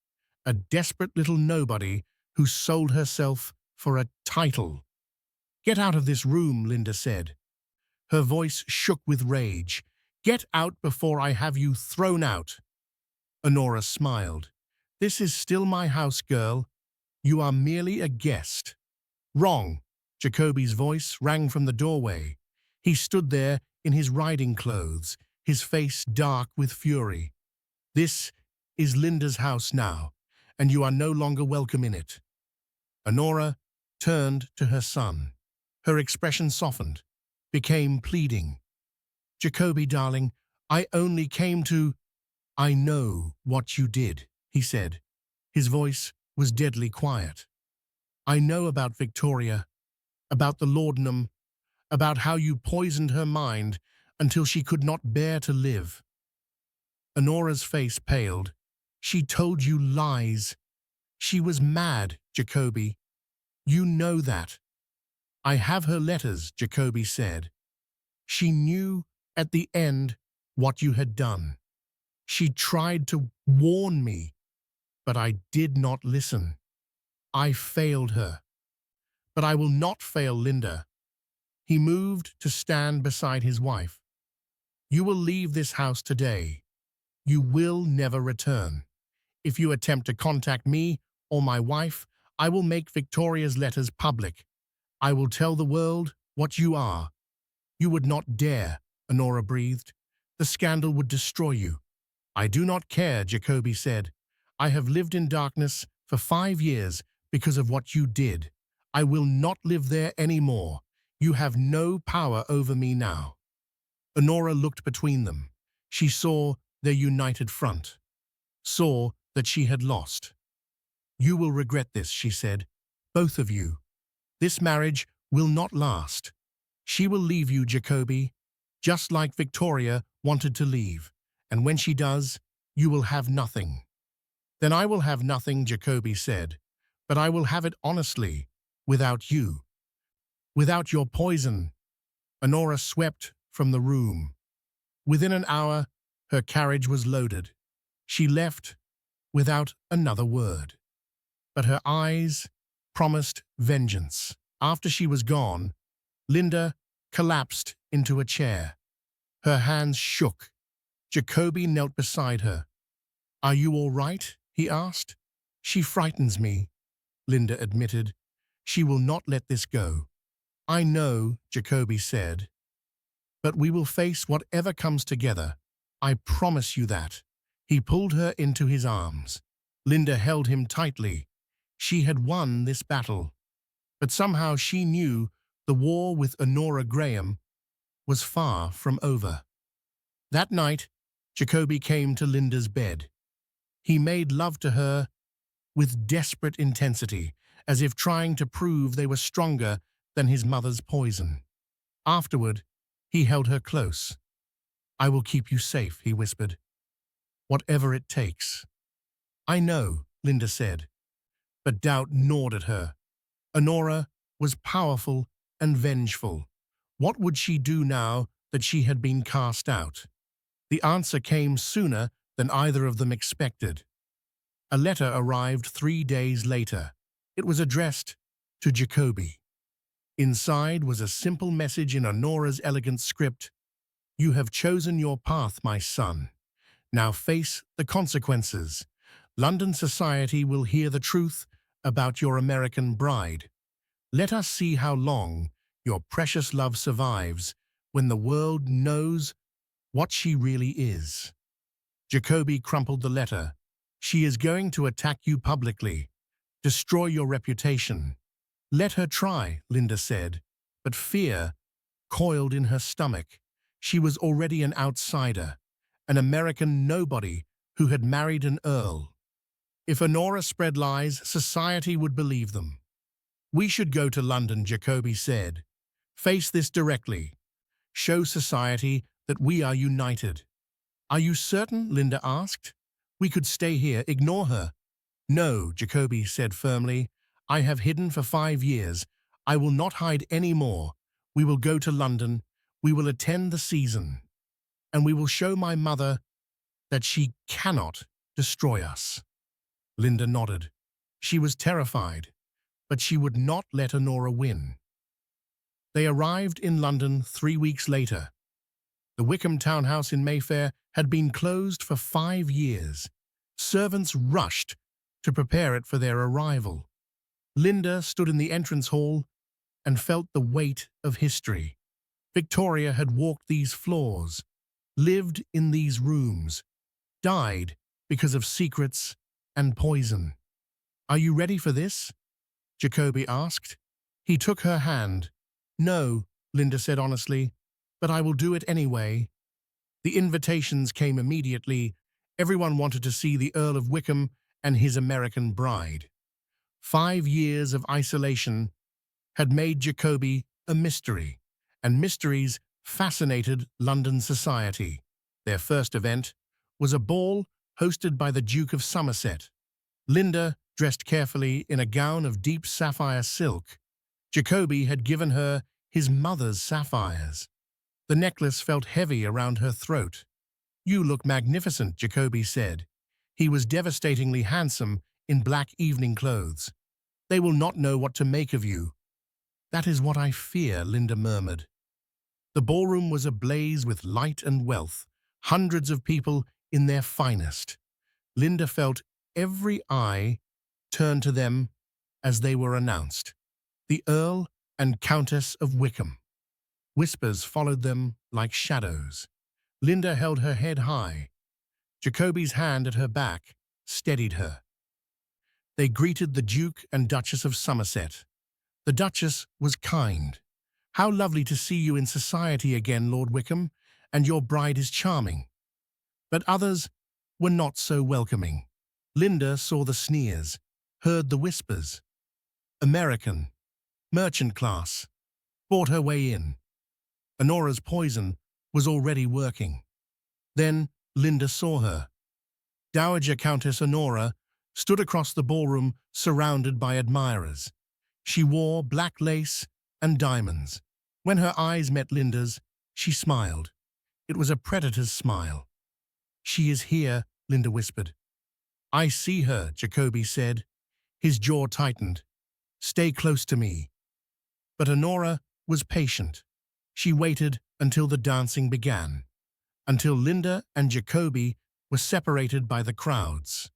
A desperate little nobody who sold herself for a title." "Get out of this room," Linda said. Her voice shook with rage. "Get out before I have you thrown out." Honora smiled. "This is still my house, girl. You are merely a guest." "Wrong." Jacoby's voice rang from the doorway. He stood there in his riding clothes, his face dark with fury. "This is Linda's house now, and you are no longer welcome in it." Honora turned to her son. Her expression softened, became pleading. "Jacoby, darling, I only came to—" "I know what you did," he said. His voice was deadly quiet. "I know about Victoria, about the laudanum, about how you poisoned her mind until she could not bear to live." Honora's face paled. "She told you lies. She was mad, Jacoby. You know that." "I have her letters," Jacoby said. "She knew at the end what you had done. She tried to warn me, but I did not listen. I failed her. But I will not fail Linda." He moved to stand beside his wife. "You will leave this house today. You will never return. If you attempt to contact me or my wife, I will make Victoria's letters public. I will tell the world what you are." "You would not dare," Honora breathed. "The scandal would destroy you." "I do not care," Jacoby said. "I have lived in darkness for 5 years because of what you did. I will not live there anymore. You have no power over me now." Honora looked between them. She saw their united front, saw that she had lost. "You will regret this," she said. "Both of you. This marriage will not last. She will leave you, Jacoby, just like Victoria wanted to leave. And when she does, you will have nothing." "Then I will have nothing," Jacoby said. "But I will have it honestly, without you. Without your poison." Honora swept from the room. Within an hour, her carriage was loaded. She left without another word. But her eyes promised vengeance. After she was gone, Linda collapsed into a chair. Her hands shook. Jacoby knelt beside her. "Are you all right?" he asked. "She frightens me," Linda admitted. "She will not let this go." "I know," Jacoby said. "But we will face whatever comes together. I promise you that." He pulled her into his arms. Linda held him tightly. She had won this battle. But somehow she knew the war with Honora Graham was far from over. That night, Jacoby came to Linda's bed. He made love to her with desperate intensity, as if trying to prove they were stronger than his mother's poison. Afterward, he held her close. "I will keep you safe," he whispered. "Whatever it takes." "I know," Linda said, but doubt gnawed at her. Honora was powerful and vengeful. What would she do now that she had been cast out? The answer came sooner than either of them expected. A letter arrived 3 days later. It was addressed to Jacoby. Inside was a simple message in Honora's elegant script. "You have chosen your path, my son. Now face the consequences. London society will hear the truth about your American bride. Let us see how long your precious love survives when the world knows what she really is." Jacoby crumpled the letter. "She is going to attack you publicly, destroy your reputation." "Let her try," Linda said, but fear coiled in her stomach. She was already an outsider, an American nobody who had married an earl. If Honora spread lies, society would believe them. "We should go to London," Jacoby said. "Face this directly. Show society that we are united." "Are you certain?" Linda asked. "We could stay here, ignore her." "No," Jacoby said firmly. "I have hidden for 5 years. I will not hide any more. We will go to London. We will attend the season. And we will show my mother that she cannot destroy us." Linda nodded. She was terrified, but she would not let Honora win. They arrived in London 3 weeks later. The Wickham townhouse in Mayfair had been closed for 5 years. Servants rushed to prepare it for their arrival. Linda stood in the entrance hall and felt the weight of history. Victoria had walked these floors, lived in these rooms, died because of secrets and poison. "Are you ready for this?" Jacoby asked. He took her hand. "No," Linda said honestly, "but I will do it anyway." The invitations came immediately. Everyone wanted to see the Earl of Wickham and his American bride. 5 years of isolation had made Jacoby a mystery, and mysteries fascinated London society. Their first event was a ball hosted by the Duke of Somerset. Linda, dressed carefully in a gown of deep sapphire silk. Jacoby had given her his mother's sapphires. The necklace felt heavy around her throat. "You look magnificent," Jacoby said. He was devastatingly handsome in black evening clothes. "They will not know what to make of you." "That is what I fear," Linda murmured. The ballroom was ablaze with light and wealth, hundreds of people in their finest. Linda felt every eye turn to them as they were announced. The Earl and Countess of Wickham. Whispers followed them like shadows. Linda held her head high. Jacoby's hand at her back steadied her. They greeted the Duke and Duchess of Somerset. The Duchess was kind. How lovely to see you in society again, Lord Wickham, and your bride is charming. But others were not so welcoming. Linda saw the sneers, heard the whispers. American, merchant class, bought her way in. Honora's poison was already working. Then Linda saw her. Dowager Countess Honora stood across the ballroom surrounded by admirers. She wore black lace and diamonds. When her eyes met Linda's, she smiled. It was a predator's smile. "She is here," Linda whispered. "I see her," Jacoby said. His jaw tightened. "Stay close to me." But Honora was patient. She waited until the dancing began, until Linda and Jacoby were separated by the crowds.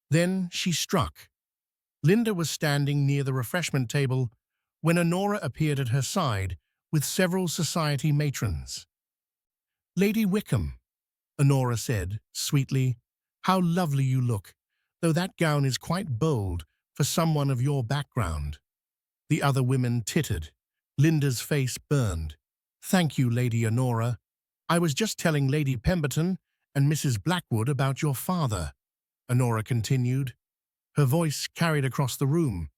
Then she struck. Linda was standing near the refreshment table when Honora appeared at her side with several society matrons. "Lady Wickham," Honora said sweetly, "how lovely you look, though that gown is quite bold for someone of your background." The other women tittered. Linda's face burned. "Thank you, Lady Honora. I was just telling Lady Pemberton and Mrs. Blackwood about your father," Honora continued. Her voice carried across the room.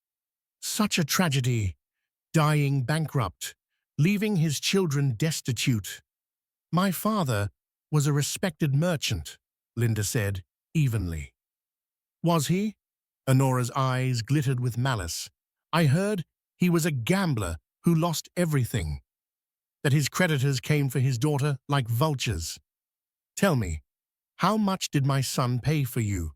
"Such a tragedy. Dying bankrupt, leaving his children destitute." "My father was a respected merchant," Linda said evenly. "Was he?" Honora's eyes glittered with malice. "I heard he was a gambler who lost everything, that his creditors came for his daughter like vultures. Tell me, how much did my son pay for you?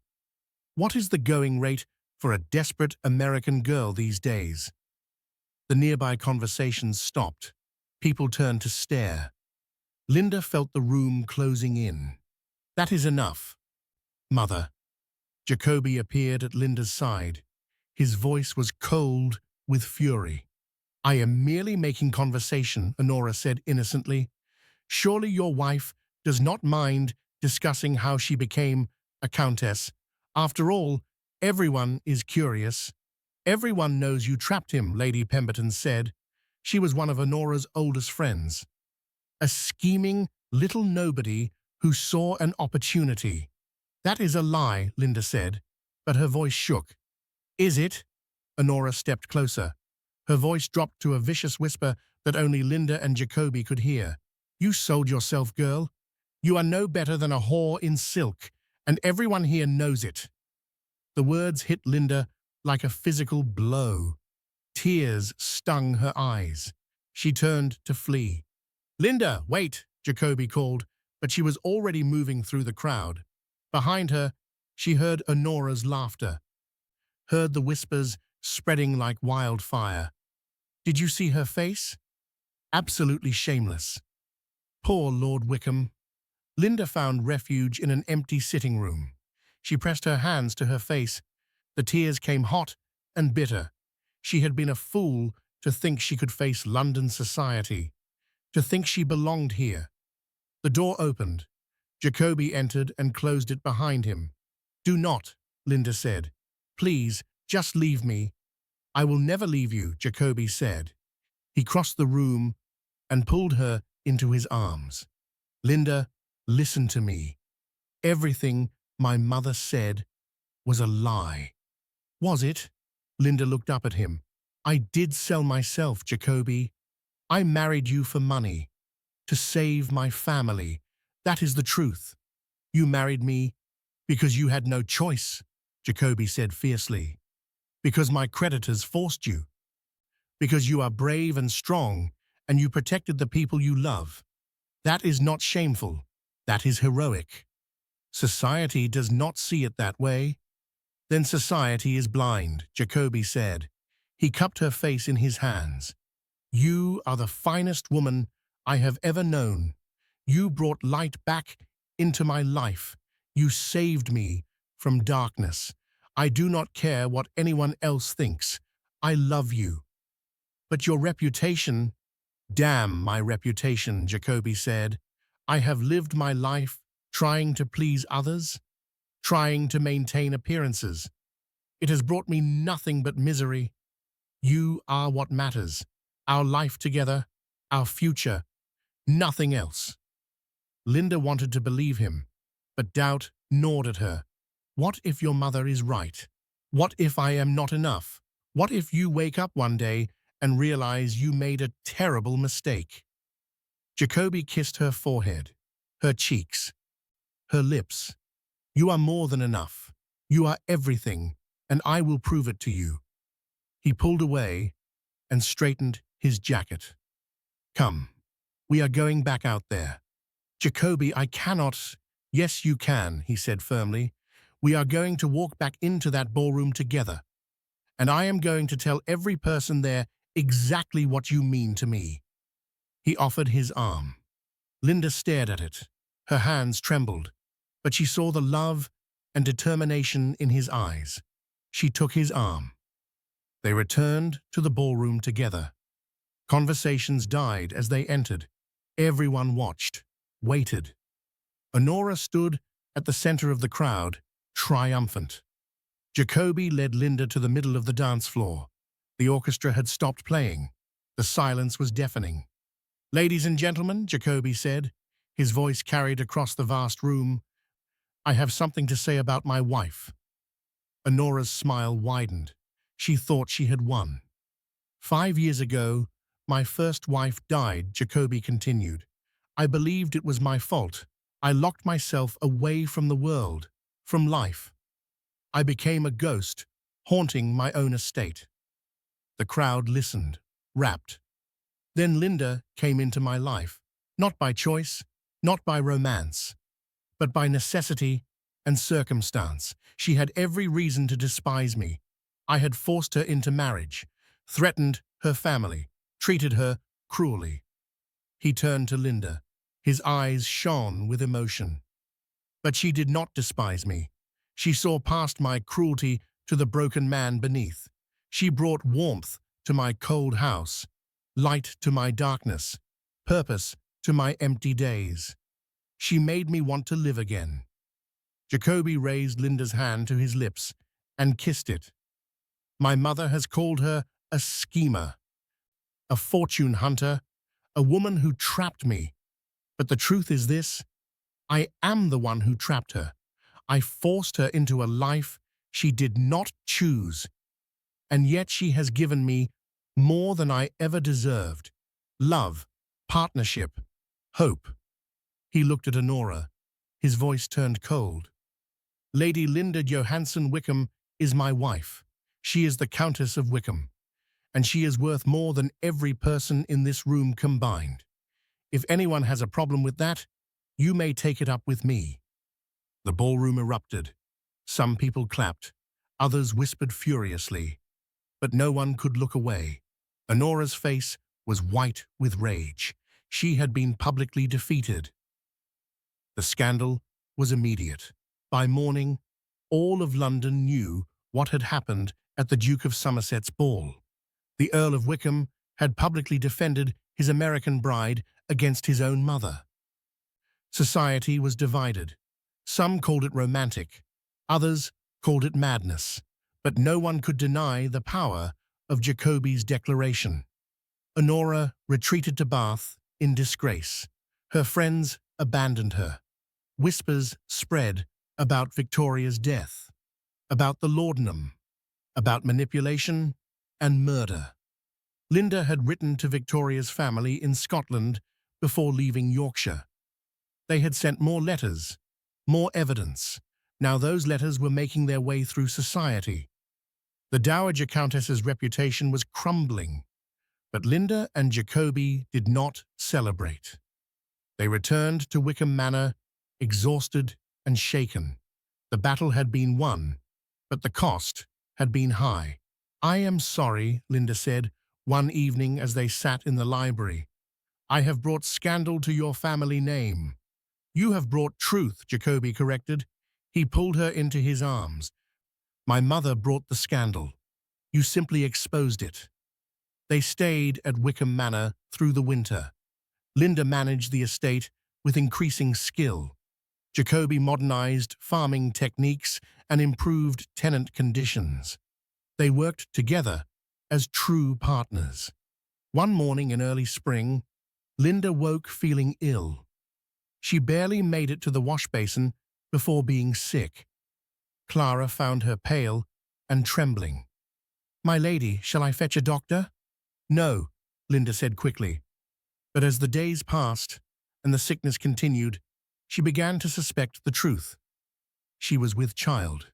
What is the going rate for a desperate American girl these days?" The nearby conversations stopped. People turned to stare. Linda felt the room closing in. "That is enough, Mother." Jacoby appeared at Linda's side. His voice was cold with fury. "I am merely making conversation," Honora said innocently. "Surely your wife does not mind discussing how she became a countess. After all, everyone is curious." "Everyone knows you trapped him," Lady Pemberton said. She was one of Honora's oldest friends. "A scheming little nobody who saw an opportunity." "That is a lie," Linda said, but her voice shook. "Is it?" Honora stepped closer. Her voice dropped to a vicious whisper that only Linda and Jacoby could hear. "You sold yourself, girl. You are no better than a whore in silk, and everyone here knows it." The words hit Linda like a physical blow. Tears stung her eyes. She turned to flee. "Linda, wait!" Jacoby called, but she was already moving through the crowd. Behind her, she heard Honora's laughter, heard the whispers spreading like wildfire. "Did you see her face? Absolutely shameless. Poor Lord Wickham." Linda found refuge in an empty sitting room. She pressed her hands to her face. The tears came hot and bitter. She had been a fool to think she could face London society, to think she belonged here. The door opened. Jacoby entered and closed it behind him. "Do not," Linda said. "Please, just leave me." "I will never leave you," Jacoby said. He crossed the room and pulled her into his arms. "Linda, listen to me. Everything my mother said was a lie." "Was it?" Linda looked up at him. "I did sell myself, Jacoby. I married you for money, to save my family. That is the truth. You married me because you had no choice," Jacoby said fiercely. "Because my creditors forced you. Because you are brave and strong, and you protected the people you love. That is not shameful. That is heroic. Society does not see it that way." "Then society is blind," Jacoby said. He cupped her face in his hands. "You are the finest woman I have ever known. You brought light back into my life. You saved me from darkness. I do not care what anyone else thinks. I love you. But your reputation—" "Damn my reputation," Jacoby said. "I have lived my life trying to please others, trying to maintain appearances. It has brought me nothing but misery. You are what matters. Our life together, Our future, nothing else. Linda wanted to believe him, but doubt gnawed at her. What if your mother is right? What if I am not enough? What if you wake up one day and realize you made a terrible mistake? Jacoby kissed her forehead, her cheeks, her lips. You are more than enough. You are everything, and I will prove it to you. He pulled away and straightened his jacket. Come, we are going back out there. Jacoby, I cannot. Yes, you can, he said firmly. We are going to walk back into that ballroom together, and I am going to tell every person there exactly what you mean to me. He offered his arm. Linda stared at it. Her hands trembled, but she saw the love and determination in his eyes. She took his arm. They returned to the ballroom together. Conversations died as they entered. Everyone watched, waited. Honora stood at the center of the crowd, triumphant. Jacoby led Linda to the middle of the dance floor. The orchestra had stopped playing. The silence was deafening. Ladies and gentlemen, Jacoby said, his voice carried across the vast room, I have something to say about my wife. Honora's smile widened. She thought she had won. 5 years ago, my first wife died, Jacoby continued. I believed it was my fault. I locked myself away from the world, from life. I became a ghost, haunting my own estate. The crowd listened, rapt. Then Linda came into my life, not by choice, not by romance, but by necessity and circumstance. She had every reason to despise me. I had forced her into marriage, threatened her family, treated her cruelly. He turned to Linda. His eyes shone with emotion. But she did not despise me. She saw past my cruelty to the broken man beneath. She brought warmth to my cold house, light to my darkness, purpose to my empty days. She made me want to live again. Jacoby raised Linda's hand to his lips and kissed it. My mother has called her a schemer, a fortune hunter, a woman who trapped me. But the truth is this, I am the one who trapped her. I forced her into a life she did not choose. And yet she has given me more than I ever deserved. Love, partnership, hope. He looked at Honora. His voice turned cold. Lady Linda Johansson Wickham is my wife. She is the Countess of Wickham, and she is worth more than every person in this room combined. If anyone has a problem with that, you may take it up with me. The ballroom erupted. Some people clapped, others whispered furiously, but no one could look away. Honora's face was white with rage. She had been publicly defeated. The scandal was immediate. By morning, all of London knew what had happened at the Duke of Somerset's ball. The Earl of Wickham had publicly defended his American bride against his own mother. Society was divided. Some called it romantic, others called it madness, but no one could deny the power of Jacoby's declaration. Honora retreated to Bath in disgrace. Her friends abandoned her. Whispers spread about Victoria's death, about the laudanum, about manipulation and murder. Linda had written to Victoria's family in Scotland before leaving Yorkshire. They had sent more letters, more evidence. Now those letters were making their way through society. The Dowager Countess's reputation was crumbling, but Linda and Jacoby did not celebrate. They returned to Wickham Manor, exhausted and shaken. The battle had been won, but the cost had been high. I am sorry, Linda said, one evening as they sat in the library. I have brought scandal to your family name. You have brought truth, Jacoby corrected. He pulled her into his arms. My mother brought the scandal. You simply exposed it. They stayed at Wickham Manor through the winter. Linda managed the estate with increasing skill. Jacoby modernized farming techniques and improved tenant conditions. They worked together as true partners. One morning in early spring, Linda woke feeling ill. She barely made it to the wash basin before being sick. Clara found her pale and trembling. "My lady, shall I fetch a doctor?" "No," Linda said quickly. But as the days passed and the sickness continued, she began to suspect the truth. She was with child.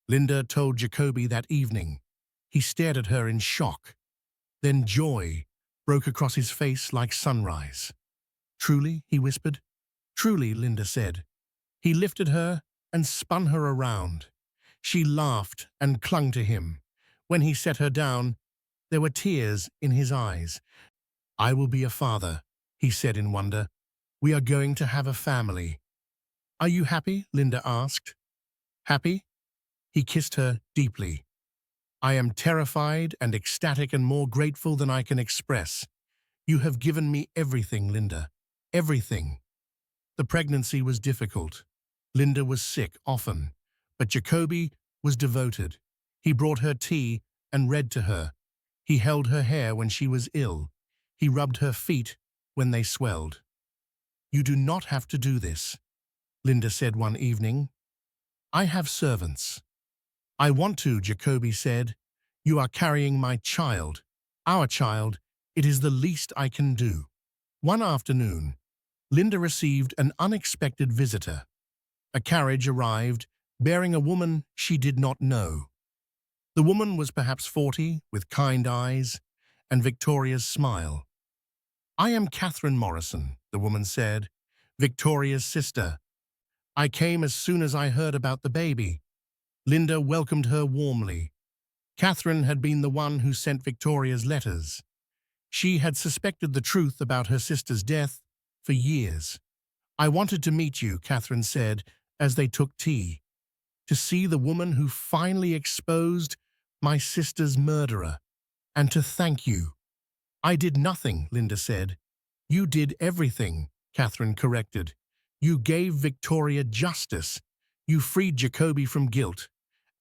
Linda told Jacoby that evening. He stared at her in shock. Then joy broke across his face like sunrise. "Truly?" he whispered. "Truly," Linda said. He lifted her and spun her around. She laughed and clung to him. When he set her down, there were tears in his eyes. "I will be a father," he said in wonder. "We are going to have a family." "Are you happy?" Linda asked. "Happy?" He kissed her deeply. "I am terrified and ecstatic and more grateful than I can express. You have given me everything, Linda. Everything." The pregnancy was difficult. Linda was sick often, but Jacoby was devoted. He brought her tea and read to her. He held her hair when she was ill. He rubbed her feet when they swelled. "You do not have to do this," Linda said one evening. "I have servants." "I want to," Jacoby said. "You are carrying my child, our child. It is the least I can do." One afternoon, Linda received an unexpected visitor. A carriage arrived, bearing a woman she did not know. The woman was perhaps 40, with kind eyes and Victoria's smile. "I am Catherine Morrison," the woman said, "Victoria's sister. I came as soon as I heard about the baby." Linda welcomed her warmly. Catherine had been the one who sent Victoria's letters. She had suspected the truth about her sister's death for years. "I wanted to meet you," Catherine said as they took tea, "to see the woman who finally exposed my sister's murderer, and to thank you." "I did nothing," Linda said. "You did everything," Catherine corrected. "You gave Victoria justice. You freed Jacoby from guilt.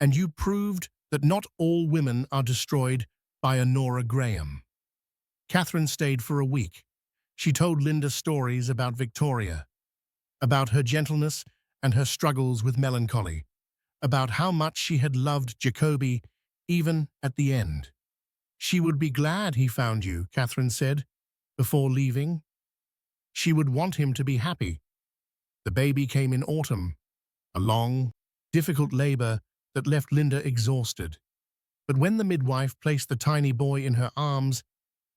And you proved that not all women are destroyed by Earl Graham." Catherine stayed for a week. She told Linda stories about Victoria, about her gentleness and her struggles with melancholy, about how much she had loved Jacoby even at the end. "She would be glad he found you," Catherine said, before leaving. She would want him to be happy. The baby came in autumn, a long, difficult labor that left Linda exhausted. But when the midwife placed the tiny boy in her arms,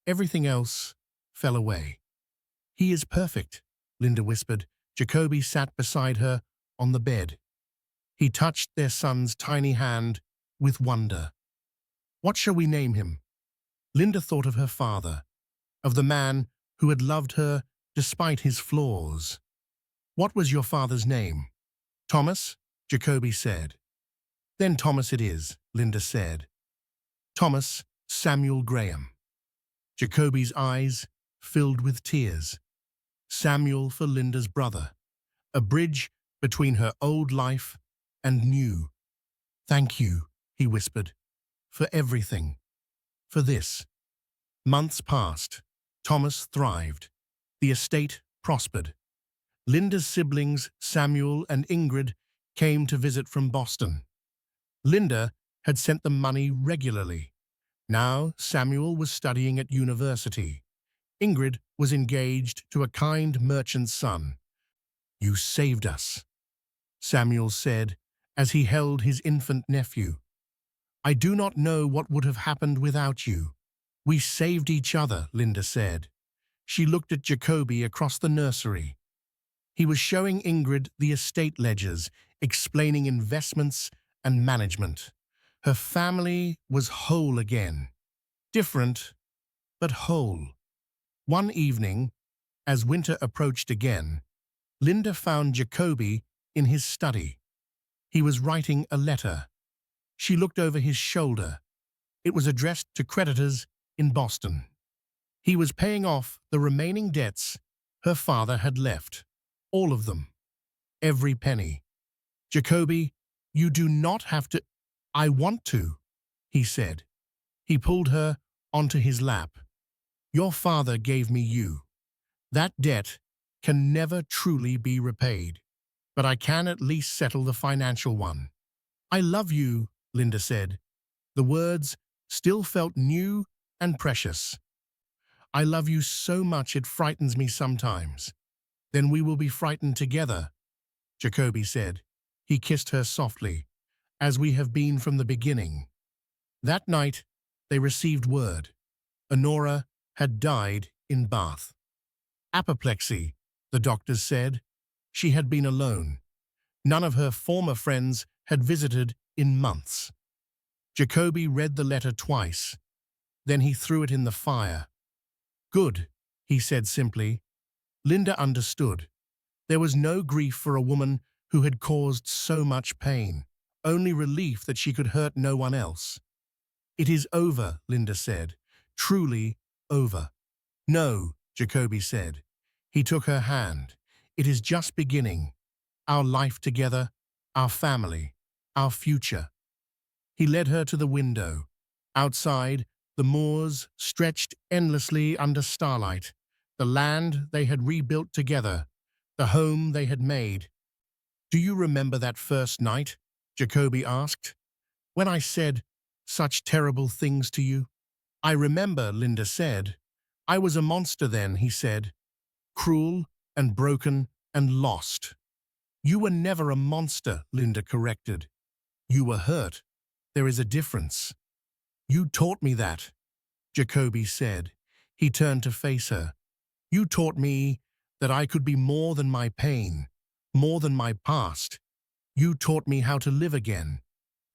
everything else fell away. "He is perfect," Linda whispered. Jacoby sat beside her on the bed. He touched their son's tiny hand with wonder. "What shall we name him?" Linda thought of her father, of the man who had loved her despite his flaws. "What was your father's name?" "Thomas," Jacoby said. "Then Thomas it is," Linda said. "Thomas Samuel Graham." Jacoby's eyes filled with tears. Samuel for Linda's brother, a bridge between her old life and new. "Thank you," he whispered, "for everything. For this." Months passed. Thomas thrived. The estate prospered. Linda's siblings, Samuel and Ingrid, came to visit from Boston. Linda had sent them money regularly. Now Samuel was studying at university. Ingrid was engaged to a kind merchant's son. "You saved us," Samuel said as he held his infant nephew. "I do not know what would have happened without you." "We saved each other," Linda said. She looked at Jacoby across the nursery. He was showing Ingrid the estate ledgers, explaining investments and management. Her family was whole again. Different, but whole. One evening, as winter approached again, Linda found Jacoby in his study. He was writing a letter. She looked over his shoulder. It was addressed to creditors in Boston. He was paying off the remaining debts her father had left. All of them. Every penny. "Jacoby, you do not have to—" "I want to," he said. He pulled her onto his lap. "Your father gave me you. That debt can never truly be repaid, but I can at least settle the financial one. I love you, Linda said. The words still felt new and precious. I love you so much it frightens me sometimes. Then we will be frightened together, Jacoby said. He kissed her softly, as we have been from the beginning. That night, they received word. Honora had died in Bath. Apoplexy, the doctors said. She had been alone. None of her former friends had visited in months. Jacoby read the letter twice. Then he threw it in the fire. Good, he said simply. Linda understood. There was no grief for a woman who had caused so much pain, only relief that she could hurt no one else. It is over, Linda said. Truly over. No, Jacoby said. He took her hand. It is just beginning. Our life together, our family, our future. He led her to the window. Outside, the moors stretched endlessly under starlight, the land they had rebuilt together, the home they had made. Do you remember that first night? Jacoby asked. When I said such terrible things to you? I remember, Linda said. I was a monster then, he said. Cruel and broken and lost. You were never a monster, Linda corrected. You were hurt. There is a difference. You taught me that, Jacoby said. He turned to face her. You taught me that I could be more than my pain, more than my past. You taught me how to live again.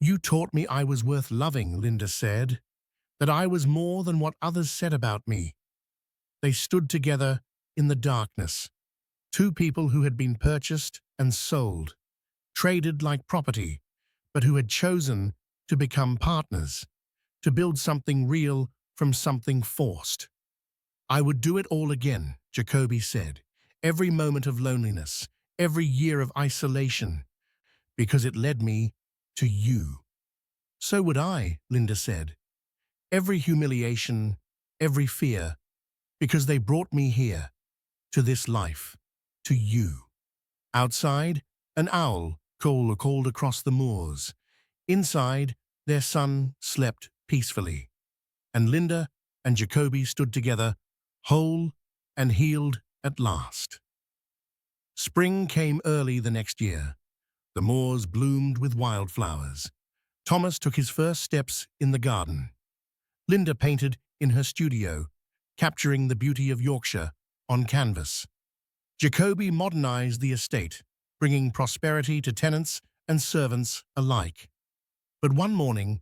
You taught me I was worth loving, Linda said, that I was more than what others said about me. They stood together in the darkness, two people who had been purchased and sold, traded like property, but who had chosen to become partners, to build something real from something forced. I would do it all again, Jacoby said, every moment of loneliness, every year of isolation, because it led me to you. So would I, Linda said. Every humiliation, every fear, because they brought me here, to this life, to you. Outside, an owl called across the moors. Inside, their son slept peacefully. And Linda and Jacoby stood together, whole and healed at last. Spring came early the next year. The moors bloomed with wildflowers. Thomas took his first steps in the garden. Linda painted in her studio, capturing the beauty of Yorkshire on canvas. Jacoby modernized the estate, bringing prosperity to tenants and servants alike. But one morning,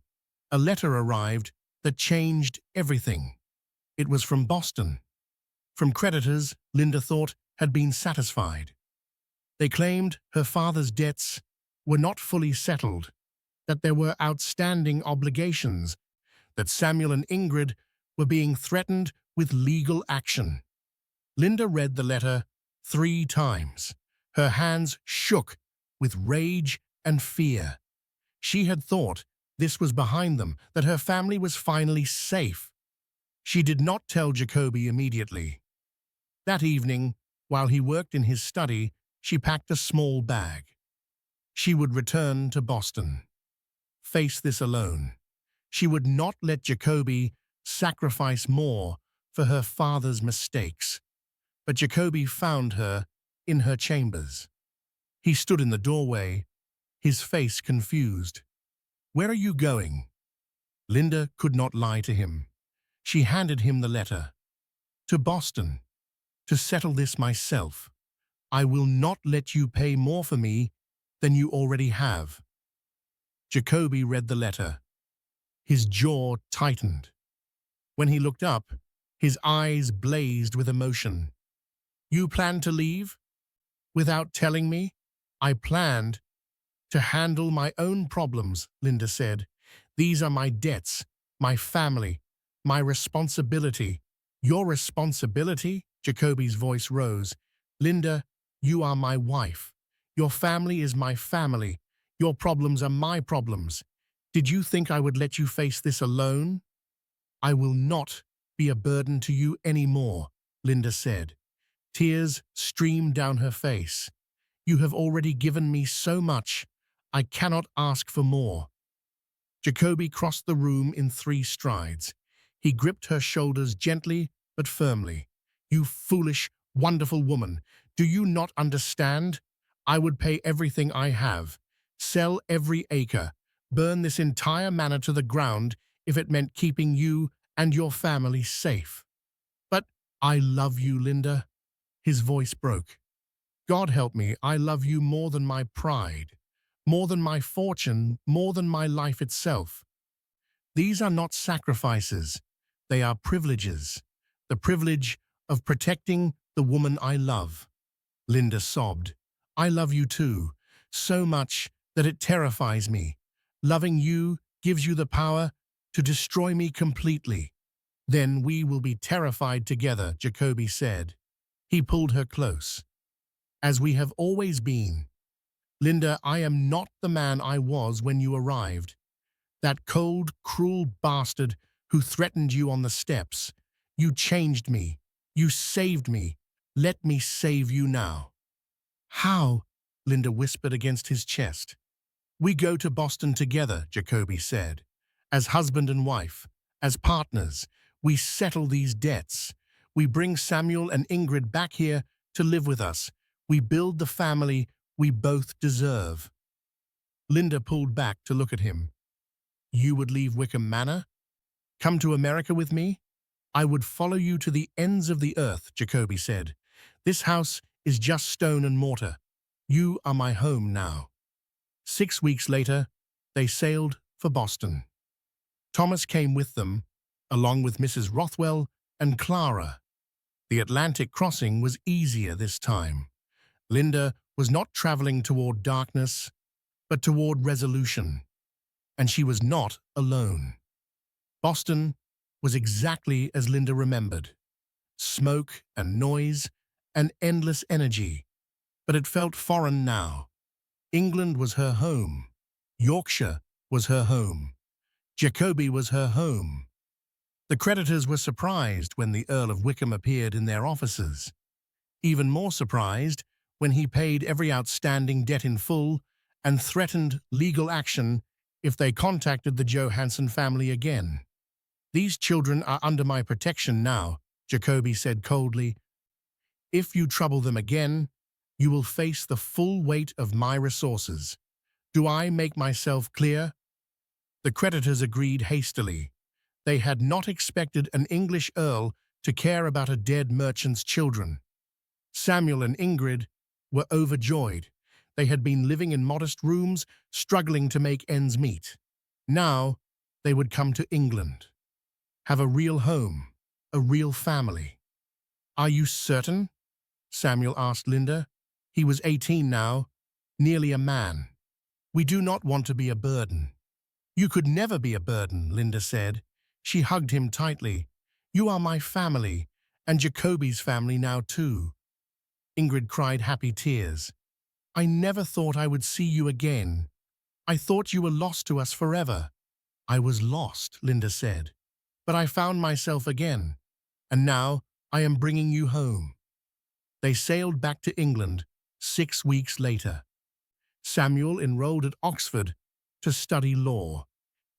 a letter arrived that changed everything. It was from Boston. From creditors Linda thought had been satisfied. They claimed her father's debts were not fully settled, that there were outstanding obligations, that Samuel and Ingrid were being threatened with legal action. Linda read the letter 3 times. Her hands shook with rage and fear. She had thought this was behind them, that her family was finally safe. She did not tell Jacoby immediately. That evening, while he worked in his study, she packed a small bag. She would return to Boston. Face this alone. She would not let Jacoby sacrifice more for her father's mistakes. But Jacoby found her in her chambers. He stood in the doorway, his face confused. Where are you going? Linda could not lie to him. She handed him the letter. To Boston. To settle this myself. I will not let you pay more for me than you already have. Jacoby read the letter. His jaw tightened. When he looked up, his eyes blazed with emotion. You planned to leave? Without telling me? I planned to handle my own problems, Linda said. These are my debts, my family, my responsibility. Your responsibility? Jacoby's voice rose. Linda, you are my wife. Your family is my family. Your problems are my problems. Did you think I would let you face this alone? I will not be a burden to you anymore, Linda said. Tears streamed down her face. You have already given me so much. I cannot ask for more. Jacoby crossed the room in 3 strides. He gripped her shoulders gently but firmly. You foolish, wonderful woman, do you not understand? I would pay everything I have, sell every acre, burn this entire manor to the ground if it meant keeping you and your family safe. But I love you, Linda. His voice broke. God help me, I love you more than my pride, more than my fortune, more than my life itself. These are not sacrifices, they are privileges. The privilege of protecting the woman I love. Linda sobbed. I love you too, so much that it terrifies me. Loving you gives you the power to destroy me completely. Then we will be terrified together, Jacoby said. He pulled her close. As we have always been. Linda, I am not the man I was when you arrived. That cold, cruel bastard who threatened you on the steps. You changed me. You saved me. Let me save you now. How? Linda whispered against his chest. We go to Boston together, Jacoby said. As husband and wife, as partners, we settle these debts. We bring Samuel and Ingrid back here to live with us. We build the family we both deserve. Linda pulled back to look at him. You would leave Wickham Manor? Come to America with me? I would follow you to the ends of the earth, Jacoby said. This house is just stone and mortar. You are my home now. 6 weeks later, they sailed for Boston. Thomas came with them, along with Mrs. Rothwell and Clara. The Atlantic crossing was easier this time. Linda was not traveling toward darkness, but toward resolution. And she was not alone. Boston was exactly as Linda remembered. Smoke and noise and endless energy. But it felt foreign now. England was her home. Yorkshire was her home. Jacoby was her home. The creditors were surprised when the Earl of Wickham appeared in their offices. Even more surprised when he paid every outstanding debt in full and threatened legal action if they contacted the Johansson family again. These children are under my protection now, Jacoby said coldly. If you trouble them again, you will face the full weight of my resources. Do I make myself clear? The creditors agreed hastily. They had not expected an English earl to care about a dead merchant's children. Samuel and Ingrid were overjoyed. They had been living in modest rooms, struggling to make ends meet. Now they would come to England. Have a real home, a real family. Are you certain? Samuel asked Linda. He was 18 now, nearly a man. We do not want to be a burden. You could never be a burden, Linda said. She hugged him tightly. You are my family, and Jacoby's family now too. Ingrid cried happy tears. I never thought I would see you again. I thought you were lost to us forever. I was lost, Linda said. But I found myself again, and now I am bringing you home. They sailed back to England 6 weeks later. Samuel enrolled at Oxford to study law.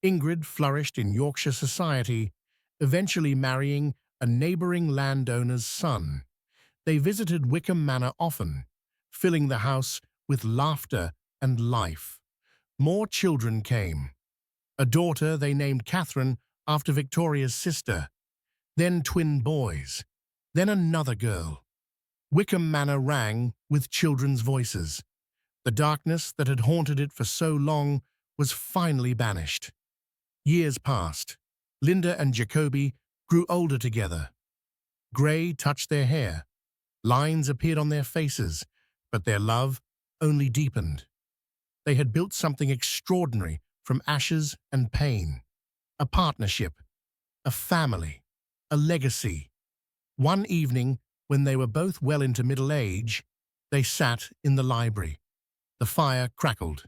Ingrid flourished in Yorkshire society, eventually marrying a neighbouring landowner's son. They visited Wickham Manor often, filling the house with laughter and life. More children came. A daughter they named Catherine after Victoria's sister, then twin boys, then another girl. Wickham Manor rang with children's voices. The darkness that had haunted it for so long was finally banished. Years passed. Linda and Jacoby grew older together. Grey touched their hair. Lines appeared on their faces, but their love only deepened. They had built something extraordinary from ashes and pain. A partnership, a family, a legacy. One evening, when they were both well into middle age, they sat in the library. The fire crackled.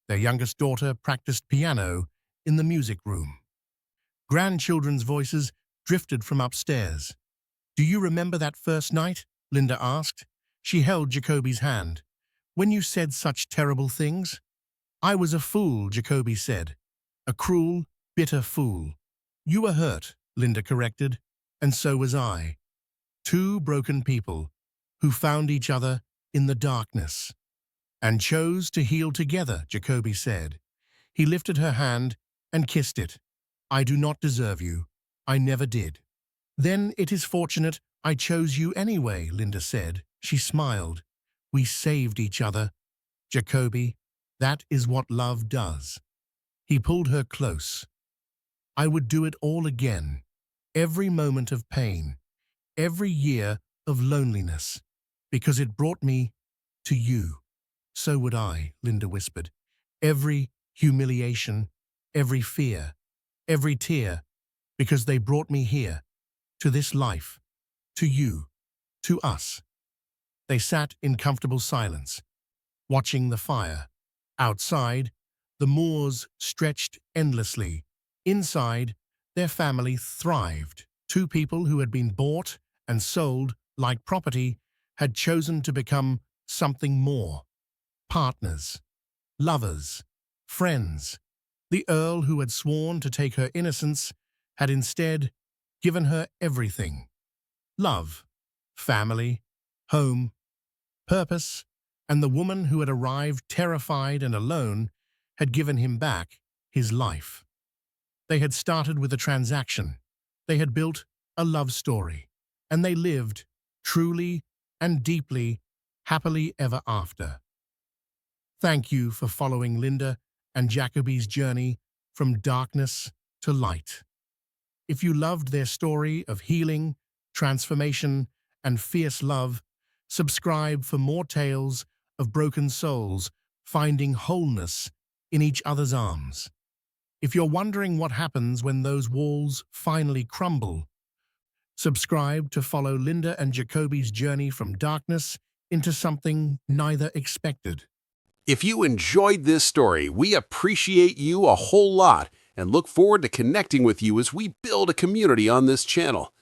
Their youngest daughter practiced piano in the music room. Grandchildren's voices drifted from upstairs. Do you remember that first night? Linda asked. She held Jacoby's hand. When you said such terrible things? I was a fool, Jacoby said. A cruel, bitter fool. You were hurt, Linda corrected, and so was I. Two broken people who found each other in the darkness and chose to heal together, Jacoby said. He lifted her hand and kissed it. I do not deserve you. I never did. Then it is fortunate I chose you anyway, Linda said. She smiled. We saved each other. Jacoby, that is what love does. He pulled her close. I would do it all again. Every moment of pain, every year of loneliness, because it brought me to you. So would I, Linda whispered. Every humiliation, every fear, every tear, because they brought me here, to this life, to you, to us. They sat in comfortable silence, watching the fire. Outside, the moors stretched endlessly. Inside, their family thrived. Two people who had been bought and sold like property had chosen to become something more. Partners, lovers, friends. The Earl, who had sworn to take her innocence, had instead given her everything. Love, family, home, purpose, and the woman who had arrived terrified and alone had given him back his life. They had started with a transaction. They had built a love story, and they lived truly and deeply, happily ever after. Thank you for following Linda and Jacoby's journey from darkness to light. If you loved their story of healing, transformation, and fierce love, subscribe for more tales of broken souls finding wholeness in each other's arms. If you're wondering what happens when those walls finally crumble, subscribe to follow Linda and Jacoby's journey from darkness into something neither expected. If you enjoyed this story, we appreciate you a whole lot and look forward to connecting with you as we build a community on this channel.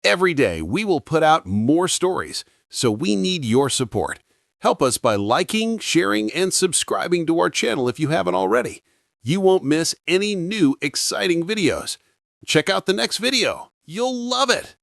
Every day, we will put out more stories, so we need your support. Help us by liking, sharing, and subscribing to our channel if you haven't already. You won't miss any new exciting videos. Check out the next video. You'll love it!